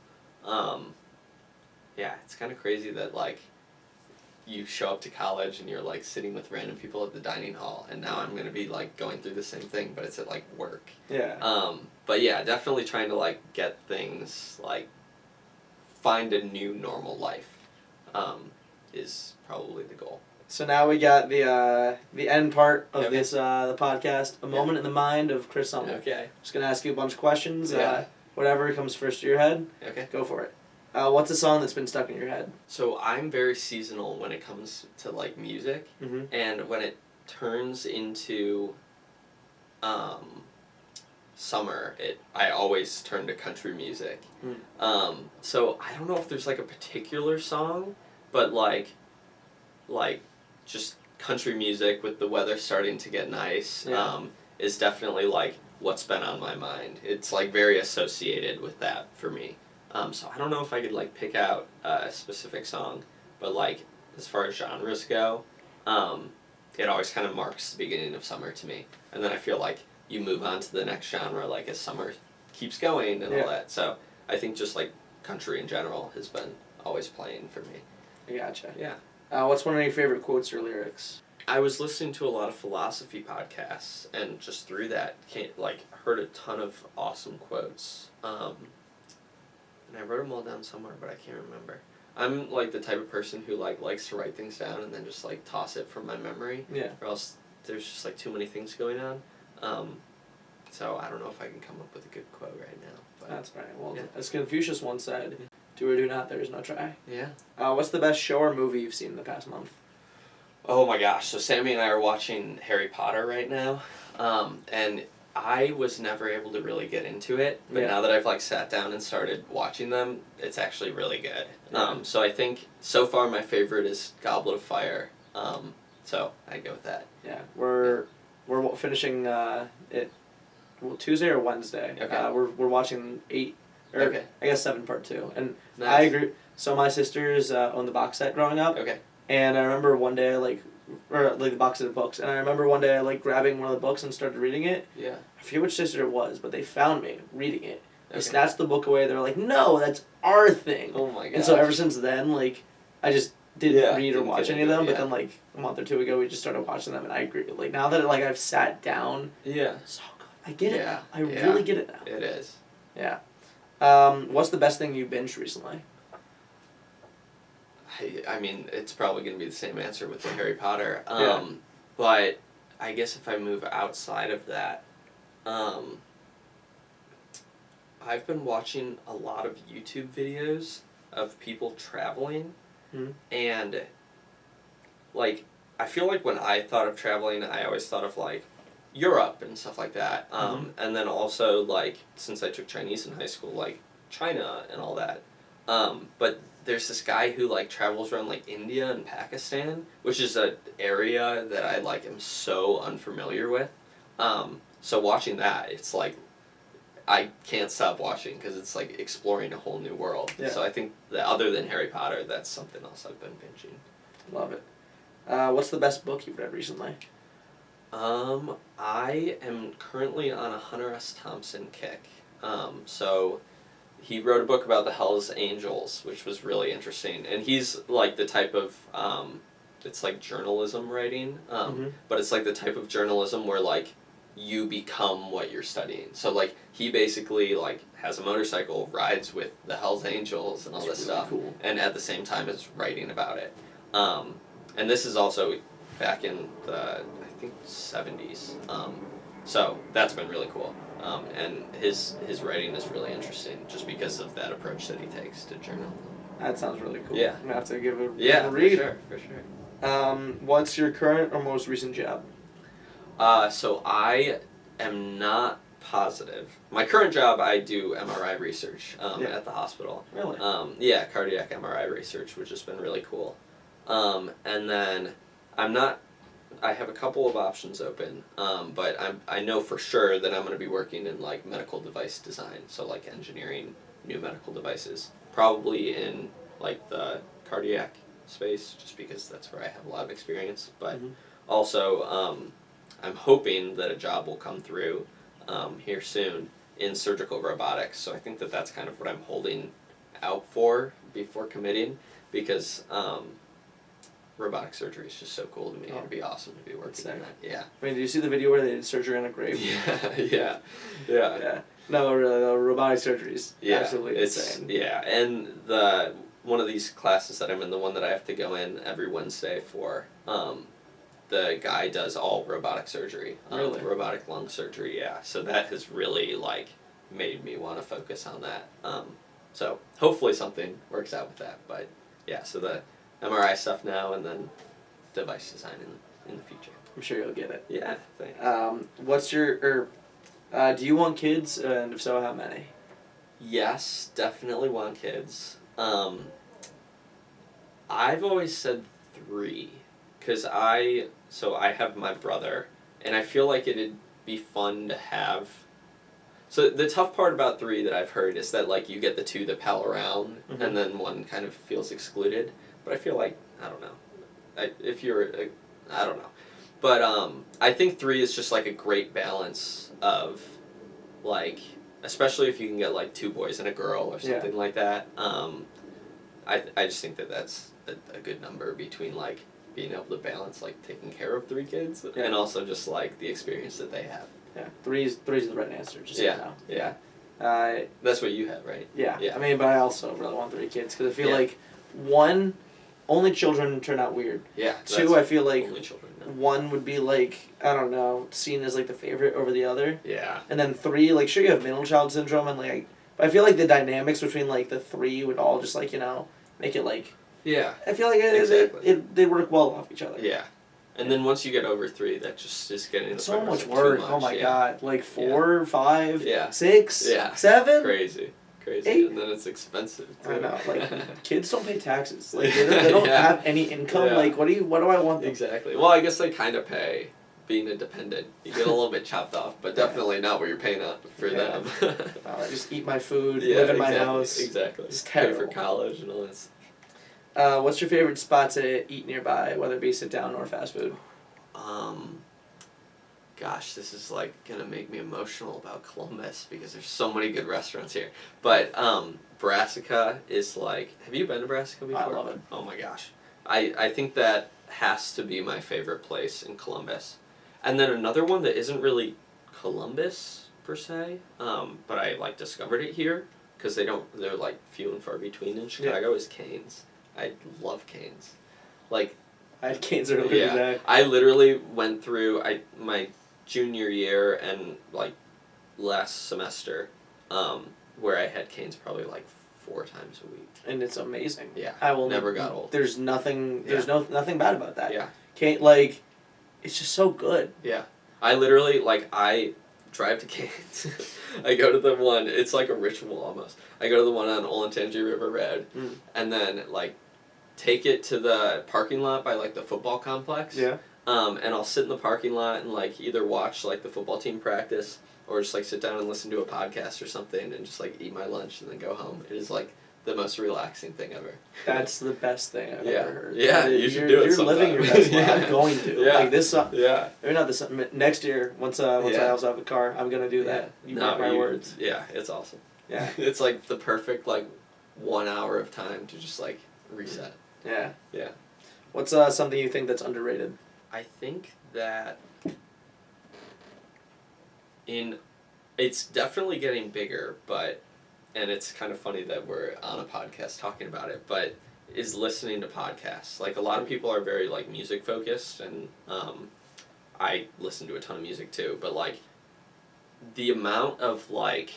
Yeah, it's kind of crazy that like you show up to college and you're like sitting with random people at the dining hall, and now I'm gonna be like going through the same thing, but it's at like work. Yeah. But yeah, definitely trying to like get things like find a new normal life is probably the goal. So now we got the end part of this the podcast. A moment in the mind of Chris Hummel. Okay. Just gonna ask you a bunch of questions. Yeah. Whatever comes first to your head. Okay. Go for it. What's a song that's been stuck in your head? So I'm very seasonal when it comes to like music, and when it turns into summer, I always turn to country music. So I don't know if there's like a particular song, but like just country music with the weather starting to get nice is definitely like what's been on my mind. It's like very associated with that for me. So I don't know if I could like pick out a specific song, but like as far as genres go, it always kind of marks the beginning of summer to me. And then I feel like you move on to the next genre like as summer keeps going and all that. So I think just like country in general has been always playing for me. I gotcha. Yeah. What's one of your favorite quotes or lyrics? I was listening to a lot of philosophy podcasts, and just through that, heard a ton of awesome quotes. And I wrote them all down somewhere, but I can't remember. I'm like the type of person who likes to write things down and then just like toss it from my memory. Yeah. Or else there's just like too many things going on. So I don't know if I can come up with a good quote right now. But that's right. Well, as Confucius once said, do or do not, there is no try. Yeah. What's the best show or movie you've seen in the past month? Oh my gosh, so Sammy and I are watching Harry Potter right now, and I was never able to really get into it, but now that I've like sat down and started watching them, it's actually really good. So I think so far my favorite is Goblet of Fire, so I'd go with that. Yeah, we're finishing it Tuesday or Wednesday. Okay. We're watching 8, or Okay. I guess 7 part 2, and Nice. I agree. So my sisters owned the box set growing up. Okay. And I remember one day the box set of books, and I remember one day I grabbing one of the books and started reading it. Yeah. I forget which sister it was, but they found me reading it. They Okay. snatched the book away. They were like, "No, that's our thing." Oh my god. And so ever since then, I just didn't read or didn't watch get any of them. into But it, then a month or 2 ago, we just started watching them, and I agree. Now that I've sat down, Yeah. so good. I get it now. I Yeah. really get it now. It is. Yeah. What's the best thing you binged recently? I mean, it's probably going to be the same answer with the Harry Potter. Yeah. But I guess if I move outside of that, I've been watching a lot of YouTube videos of people traveling, and I feel like when I thought of traveling, I always thought of Europe and stuff like that. And then also since I took Chinese in high school, China and all that. But there's this guy who like travels around like India and Pakistan, which is an area that I like am so unfamiliar with. So watching that, it's like I can't stop watching because it's like exploring a whole new world. Yeah. So I think that other than Harry Potter, that's something else I've been binging. Love it. What's the best book you've read recently? I am currently on a Hunter S. Thompson kick. So he wrote a book about the Hells Angels, which was really interesting. And he's like the type of, it's like journalism writing, but it's like the type of journalism where like you become what you're studying. So like he basically like has a motorcycle, rides with the Hells Angels and all this really stuff, cool. and at the same time is writing about it. And this is also back in the, I think, 70s. So that's been really cool. And his writing is really interesting just because of that approach that he takes to journalism. That sounds really cool. Yeah. I'm gonna have to give it Yeah, a read. for sure. What's your current or most recent job? So I am not positive. My current job, I do MRI research at the hospital. Really? Yeah, cardiac MRI research, which has been really cool. And then I have a couple of options open, but I know for sure that I'm going to be working in like medical device design, so like engineering new medical devices, probably in like the cardiac space, just because that's where I have a lot of experience. But also, I'm hoping that a job will come through here soon in surgical robotics. So I think that that's kind of what I'm holding out for before committing, because robotic surgery is just so cool to me. It'd be awesome to be working in that. Yeah. I mean, did you see the video where they did surgery on a grave? Yeah. No, really, the robotic surgery is absolutely insane. Yeah, and one of these classes that I'm in, the one that I have to go in every Wednesday for, the guy does all robotic surgery. Really? Robotic lung surgery, yeah. So that has really, like, made me want to focus on that. So hopefully something works out with that. But, yeah, so the MRI stuff now, and then device design in the future. I'm sure you'll get it. Yeah, thanks. What's your, do you want kids, and if so, how many? Yes, definitely want kids. I've always said 3, because I have my brother, and I feel like it'd be fun to have. So the tough part about 3 that I've heard is that like you get the 2 that pal around, and then one kind of feels excluded. But I feel like, I don't know, I don't know. But I think 3 is just like a great balance of, like, especially if you can get like 2 boys and a girl or something like that. I just think that that's a good number between like being able to balance like taking care of 3 kids and also just like the experience that they have. Yeah, three's the right answer. Just so you know. Yeah. That's what you have, right? Yeah. Yeah. I mean, but I also really want 3 kids because I feel like one, only children turn out weird. Yeah. 2, I feel like only children, no. 1 would be like, I don't know, seen as like the favorite over the other. Yeah. And then 3, like, sure, you have middle child syndrome and like, but I feel like the dynamics between like the 3 would all just like, you know, make it like. Yeah. I feel like they work well off each other. Yeah. And then once you get over 3, that just is getting so much work. Oh my god! Like 4, 5, 6, 7. Crazy. 8. And then it's expensive too. I know. Like kids don't pay taxes. Like they don't have any income. Yeah. Like what do I want them? Exactly. Well, I guess they kind of pay being a dependent. You get a little bit chopped off, but definitely not what you're paying out for them. I just eat my food, live in my house. Exactly. It's Pay terrible. for college and all this. What's your favorite spot to eat nearby, whether it be sit down or fast food? Gosh, this is like gonna make me emotional about Columbus because there's so many good restaurants here. But Brassica is like, have you been to Brassica before? I love it. Oh my gosh. I think that has to be my favorite place in Columbus. And then another one that isn't really Columbus per se, but I like discovered it here because they're like few and far between in Chicago, is Cane's. I love Cane's. Like, I had Cane's earlier today. I literally went through my junior year and like last semester, where I had Cane's probably like 4 times a week. And it's amazing. Yeah. I will never got old. There's nothing. There's nothing bad about that. Yeah. Cane, like, it's just so good. Yeah. I literally drive to Cairns. I go to the one, it's like a ritual almost. I go to the one on Olentangy River Road, and then, like, take it to the parking lot by, like, the football complex. Yeah. And I'll sit in the parking lot and, like, either watch, like, the football team practice or just, like, sit down and listen to a podcast or something and just, like, eat my lunch and then go home. It is, like, the most relaxing thing ever. That's the best thing I've ever heard. Yeah, you should do it You're sometime. living your best life. Yeah. I'm going to. Yeah. Like this Yeah. Maybe not this next year, once I also have a car, I'm going to do that. You mark my words. Yeah, it's awesome. Yeah. It's, like, the perfect, like, 1 hour of time to just, like, reset. Yeah. Yeah. What's something you think that's underrated? I think that it's definitely getting bigger, and it's kind of funny that we're on a podcast talking about it, but is listening to podcasts. Like, a lot of people are very, like, music focused, and I listen to a ton of music too, but, like, the amount of, like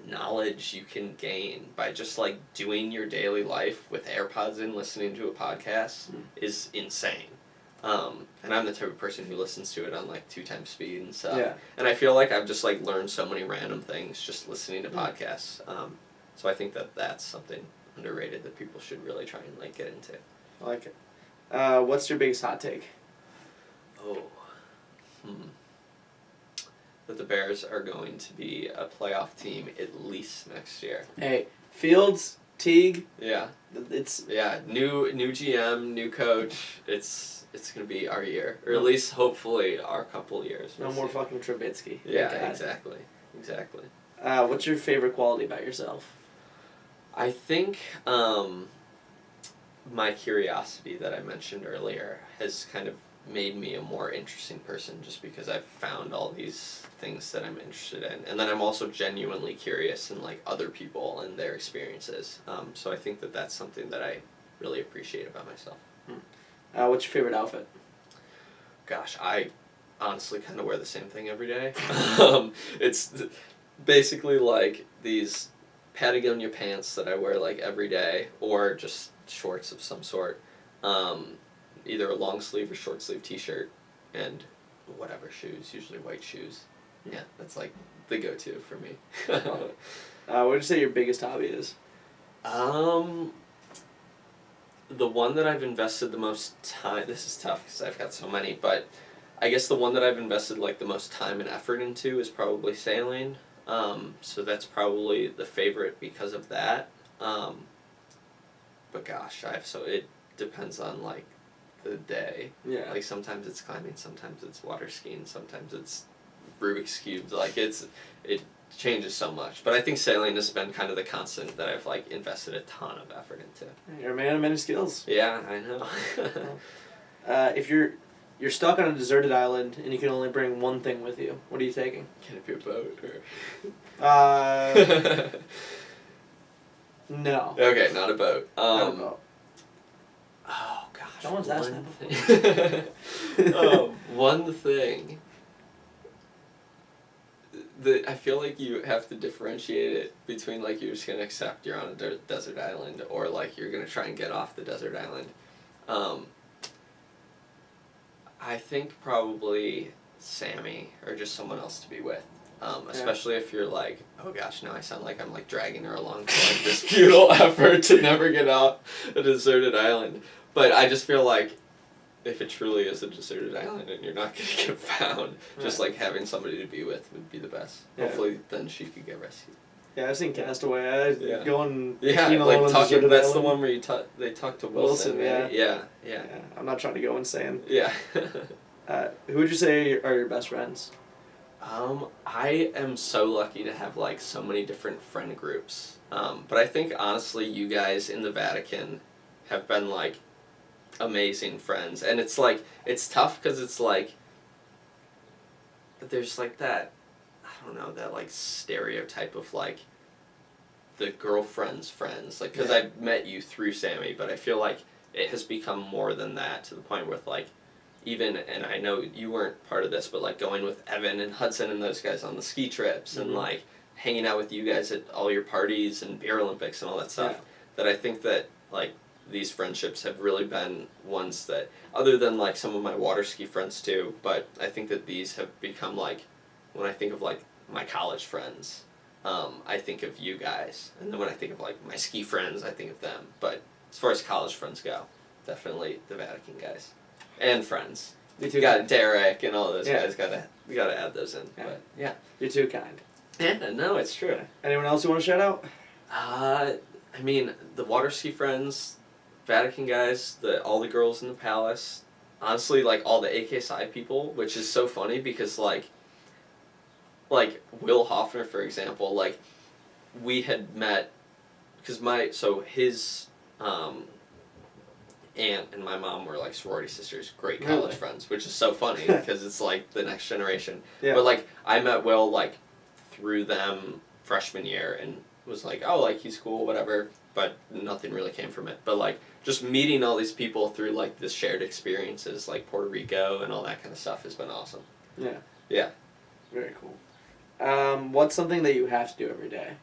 knowledge you can gain by just, like, doing your daily life with AirPods in, listening to a podcast is insane. And I'm the type of person who listens to it on, like, 2x speed and stuff. Yeah. And I feel like I've just, like, learned so many random things just listening to podcasts. So I think that that's something underrated that people should really try and, like, get into. I like it. What's your biggest hot take? That the Bears are going to be a playoff team at least next year. Hey, Fields, Teague. Yeah. It's new GM, new coach. It's gonna be our year, or at least hopefully our couple years. No more fucking Trubisky. Yeah, exactly. What's your favorite quality about yourself? I think my curiosity that I mentioned earlier has kind of made me a more interesting person, just because I've found all these things that I'm interested in, and then I'm also genuinely curious in, like, other people and their experiences. So I think that that's something that I really appreciate about myself. What's your favorite outfit? Gosh, I honestly kind of wear the same thing every day. It's basically, like, these Patagonia pants that I wear, like, every day, or just shorts of some sort. Either a long sleeve or short sleeve t-shirt, and whatever shoes, usually white shoes. Yeah, that's, like, the go-to for me. What would you say your biggest hobby is? The one that I've invested the most time, this is tough because I've got so many, but I guess the one that I've invested, like, the most time and effort into is probably sailing. So that's probably the favorite because of that. But gosh, it depends on, like, the day. Yeah. Like, sometimes it's climbing, sometimes it's water skiing, sometimes it's Rubik's Cubes. Like, it changes so much. But I think sailing has been kind of the constant that I've, like, invested a ton of effort into. You're a man of many skills. Yeah, I know. If you're stuck on a deserted island and you can only bring one thing with you, what are you taking? Can it be a boat or? No. Okay, not a boat. Not a boat. Oh gosh. No one's asked that before. One thing. I feel like you have to differentiate it between, like, you're just gonna accept you're on a desert island, or, like, you're gonna try and get off the desert island. I think probably Sammy, or just someone else to be with. Especially if you're like, oh gosh, now I sound like I'm, like, dragging her along to, like, this futile effort to never get off a deserted island. But I just feel like if it truly is a deserted island and you're not going to get found, just, like, having somebody to be with would be the best. Yeah. Hopefully then she could get rescued. Yeah, I've seen Castaway. Going like talking. That's the one where they talk to Wilson. Right? Yeah. I'm not trying to go insane. Yeah. Who would you say are your best friends? I am so lucky to have, like, so many different friend groups. But I think, honestly, you guys in the Vatican have been, like, amazing friends. And it's, like, it's tough because it's, like, there's, like, that, I don't know, that, like, stereotype of, like, the girlfriend's friends. Like, because I met you through Sammy, but I feel like it has become more than that, to the point where, like, even, and I know you weren't part of this, but, like, going with Evan and Hudson and those guys on the ski trips, and, like, hanging out with you guys at all your parties and Beer Olympics and all that stuff, that I think that, like, these friendships have really been ones that, other than like some of my water ski friends too, but I think that these have become like, when I think of like my college friends, I think of you guys, and then when I think of like my ski friends, I think of them. But as far as college friends go, definitely the Vatican guys, and friends. You got Derek and all those guys. We gotta add those in. Yeah. But yeah, you're too kind. Yeah, no, it's true. Anyone else you want to shout out? I mean, the water ski friends, Vatican guys, all the girls in the palace. Honestly, like all the AK Psi people, which is so funny because like Will Hoffner, for example, like we had met because his aunt and my mom were like sorority sisters, great college friends, which is so funny because it's like the next generation. Yeah. But like I met Will like through them freshman year and was like, oh, like he's cool, whatever, but nothing really came from it. But like just meeting all these people through like the shared experiences like Puerto Rico and all that kind of stuff has been awesome. Yeah. Yeah. Very cool. What's something that you have to do every day?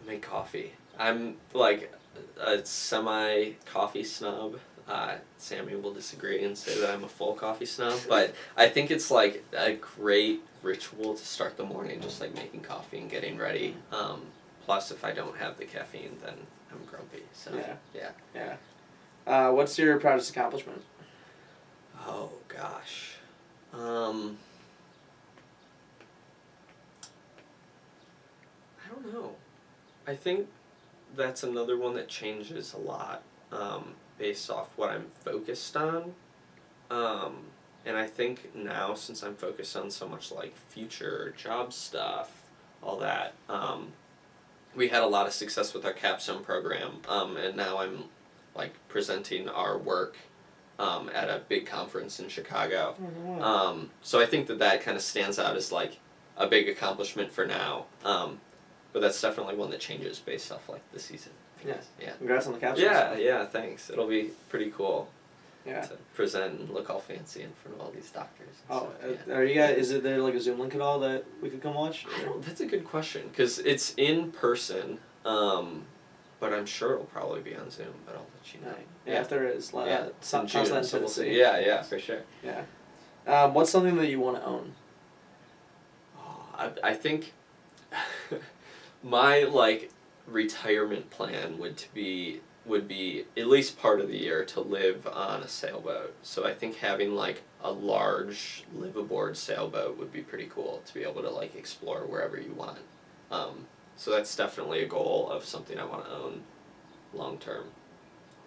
Make coffee. I'm like a semi-coffee snob. Sammy will disagree and say that I'm a full coffee snob, but I think it's like a great ritual to start the morning, just like making coffee and getting ready. Plus, if I don't have the caffeine, then I'm grumpy. So yeah. What's your proudest accomplishment? Oh gosh. I don't know. I think that's another one that changes a lot based off what I'm focused on. And I think now, since I'm focused on so much like future job stuff, all that, we had a lot of success with our capstone program, and now I'm like presenting our work at a big conference in Chicago. Oh, wow. So I think that kind of stands out as like a big accomplishment for now. But that's definitely one that changes based off like the season. Yeah. Yeah. Congrats on the capstone. Yeah, thanks. It'll be pretty cool. Yeah. To present and look all fancy in front of all these doctors. Are you guys? Is it there like a Zoom link at all that we could come watch? That's a good question because it's in person, but I'm sure it'll probably be on Zoom. But I'll let you know. Yeah, if there is. It's in June, so we'll see. Yeah, for sure. Yeah. What's something that you want to own? Oh, I think my like retirement plan would be at least part of the year to live on a sailboat. So I think having like a large live-aboard sailboat would be pretty cool to be able to like explore wherever you want. So that's definitely a goal of something I want to own long term.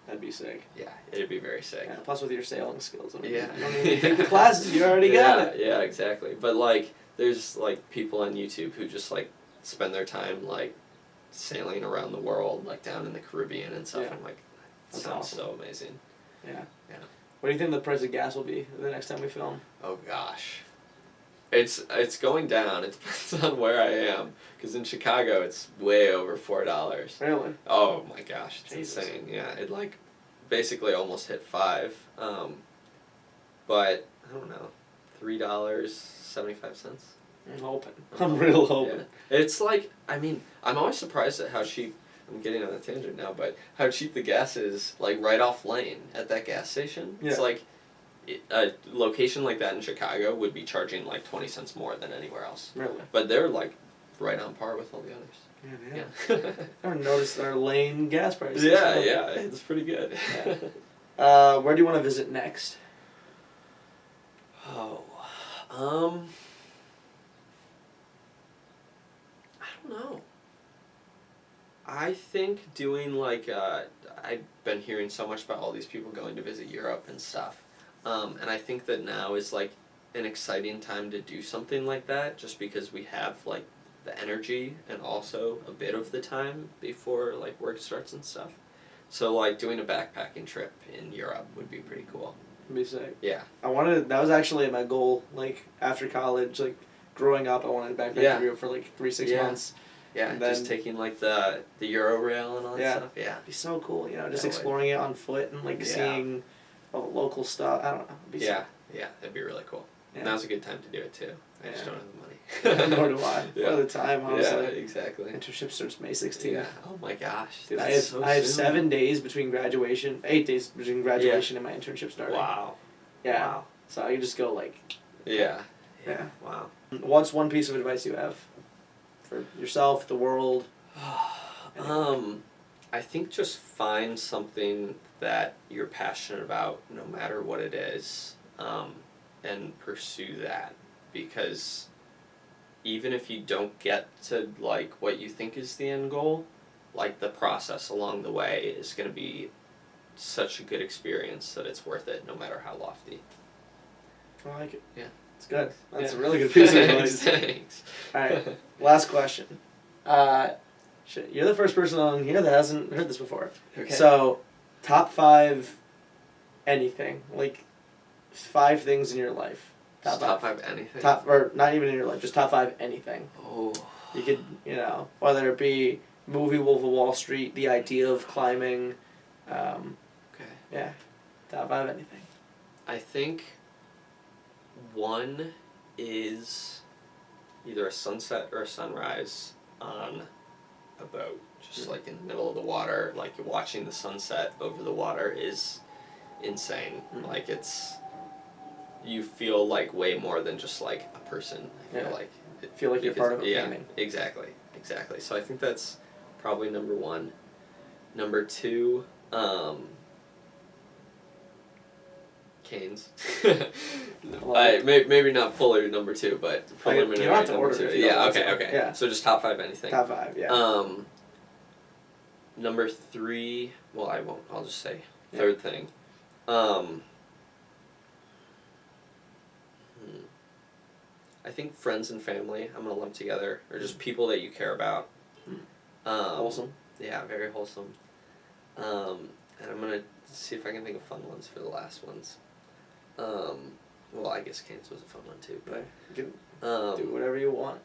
That'd be sick. Yeah, it'd be very sick. Yeah, plus with your sailing skills. I mean, yeah. You don't even take the classes, you already got it. Yeah, exactly. But like there's like people on YouTube who just like spend their time like sailing around the world, like down in the Caribbean and stuff. I'm like, that sounds awesome. So amazing. Yeah. What do you think the price of gas will be the next time we film? Oh gosh, it's going down. It depends on where I am, because in Chicago it's way over $4. Really? Oh my gosh, it's insane. Yeah, it like basically almost hit $5. But I don't know, $3.75. I'm hoping. I'm real hoping. Yeah. It's like, I mean, I'm always surprised at how cheap, I'm getting on a tangent now, but how cheap the gas is, like, right off lane at that gas station. Yeah. It's like, a location like that in Chicago would be charging, like, 20 cents more than anywhere else. Really? But they're, like, right on par with all the others. Yeah. I haven't noticed our lane gas prices. Yeah, it's pretty good. Where do you want to visit next? No. I think doing like I've been hearing so much about all these people going to visit Europe and stuff, and I think that now is like an exciting time to do something like that, just because we have like the energy and also a bit of the time before like work starts and stuff. So like doing a backpacking trip in Europe would be pretty cool. It'd be sick. Yeah. That was actually my goal, like after college, like growing up, I wanted to backpack to Europe for like 3-6 months. Yeah, and then, just taking like the Eurorail and all that stuff. Yeah, it'd be so cool. You know, just exploring it on foot and like seeing all the local stuff. I don't know. It'd be sick. Yeah, it'd be really cool. Yeah. Now's a good time to do it too. I just Yeah. don't have the money. Nor do I. Yeah. Or the time, honestly. Yeah, exactly. Internship starts May 16th. Yeah. Oh my gosh. Dude, That's I have soon. 7 days between graduation, 8 days between graduation and my internship starting. Wow. Yeah. Wow. So I can just go like, Yeah. Yeah. Wow. what's one piece of advice you have for yourself, the world? I think just find something that you're passionate about, no matter what it is, and pursue that, because even if you don't get to like what you think is the end goal, like the process along the way is going to be such a good experience that it's worth it, no matter how lofty. I like it. Yeah. It's good. That's Yeah. a really good piece of advice. Thanks. Alright, last question. Shit, you're the first person on here that hasn't heard this before. Okay. So, top 5 anything. Like, 5 things in your life. Just top 5 anything. Or not even in your life, just top 5 anything. Oh. You could, whether it be movie Wolf of Wall Street, the idea of climbing, Okay. yeah, top 5 anything. I think one is either a sunset or a sunrise on a boat, just like in the middle of the water. Like watching the sunset over the water is insane. Like you feel like way more than just like a person. I feel like Feel like you're part of a yeah, painting. exactly. So I think that's probably number 1. Number 2, Canes. Maybe not fully number 2, but preliminary you don't have to number order 2. if you don't Yeah, want okay, to. okay. Yeah. So just top 5 anything. Top 5, yeah. Number 3, well, I won't. I'll just say Yeah. third thing. I think friends and family, I'm going to lump together, or just people that you care about. Wholesome. Yeah, very wholesome. And I'm going to see if I can think of fun ones for the last ones. Well, I guess Canes was a fun one too. But You can do whatever you want.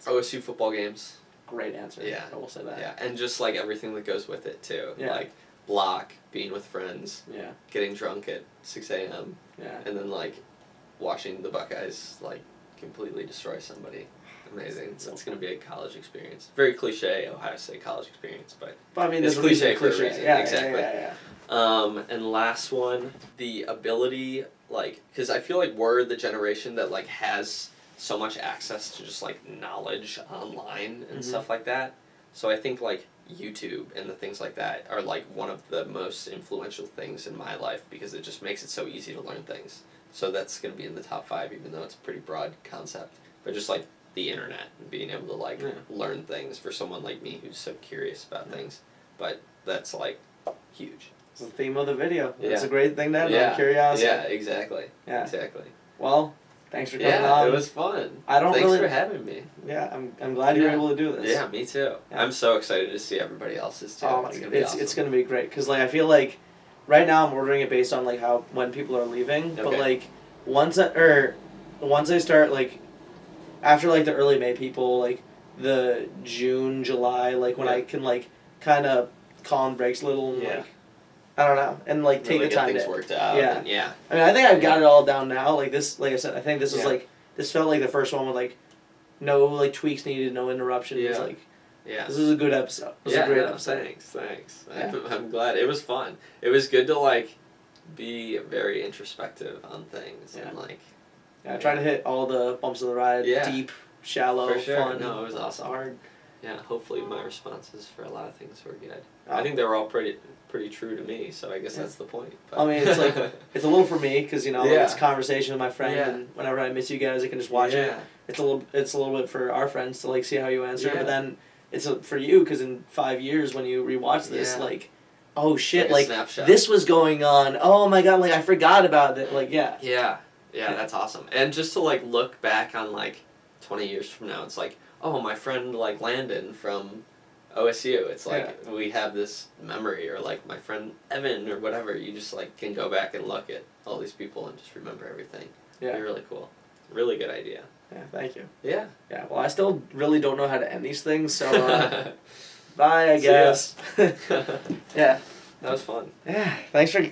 OSU football games. Great answer. Yeah. I will say that. Yeah, and just like everything that goes with it too. Yeah. Like block, being with friends, Yeah. getting drunk at 6 a.m. Yeah. and then like watching the Buckeyes like completely destroy somebody. Amazing. It's so It's going to be a college experience. Very cliche Ohio State college experience, but I mean, it's there's a reason cliche for a reason. Yeah, Exactly. Yeah. And last one, the ability, like, because I feel like we're the generation that like has so much access to just like knowledge online and stuff like that. So I think like YouTube and the things like that are like one of the most influential things in my life, because it just makes it so easy to learn things. So that's going to be in the top 5, even though it's a pretty broad concept. But just like the internet and being able to like learn things for someone like me who's so curious about things. But that's like huge. It's the theme of the video. Yeah. It's a great thing to have. Yeah. Curiosity. Yeah, exactly. Yeah. Exactly. Well, thanks for coming Yeah, on. it was fun. I don't Thanks really- for having me. Yeah, I'm glad you were Yeah. able to do this. Yeah, me too. Yeah. I'm so excited to see everybody else's too. Oh my it's god, gonna be awesome. it's gonna be great because like I feel like right now I'm ordering it based on like how when people are leaving, but Okay. like once I start like after like the early May people, like the June, July, like when Yeah. I can like kind of calm brakes a little and Yeah. like I don't know and like take really the time get things to worked out. Yeah. And yeah. I mean I think I've got it all down now. Like this, like I said, I think this is Yeah. like this felt like the first one with like no like tweaks needed, no interruptions. Yeah. Like Yeah. this is a good episode. It was a great episode. Thanks. Yeah. I'm glad. It was fun. It was good to like be very introspective on things and like. Yeah, I try to hit all the bumps of the ride. Yeah. Deep, shallow, For sure. fun. No, it was awesome. Hard. Yeah. Hopefully my responses for a lot of things were good. Oh. I think they were all pretty true to me. So I guess Yeah. that's the point. But. I mean, it's like it's a little for me because Yeah. it's a conversation with my friend, Yeah. and whenever I miss you guys, I can just watch it. Yeah. It's a little bit for our friends to like see how you answer, Yeah. but then it's for you because in 5 years when you rewatch this, Yeah. like, oh shit, Like a like snapshot. this was going on. Oh my god, like I forgot about it. Like yeah. Yeah, that's awesome. And just to like look back on like 20 years from now, it's like, oh, my friend like Landon from OSU. It's like we have this memory, or like my friend Evan or whatever. You just like can go back and look at all these people and just remember everything. Yeah. It'd be really cool. Really good idea. Yeah. Thank you. Yeah. Yeah. Well, I still really don't know how to end these things, so bye. I See ya. guess. Yeah. That was fun. Yeah. Thanks for coming.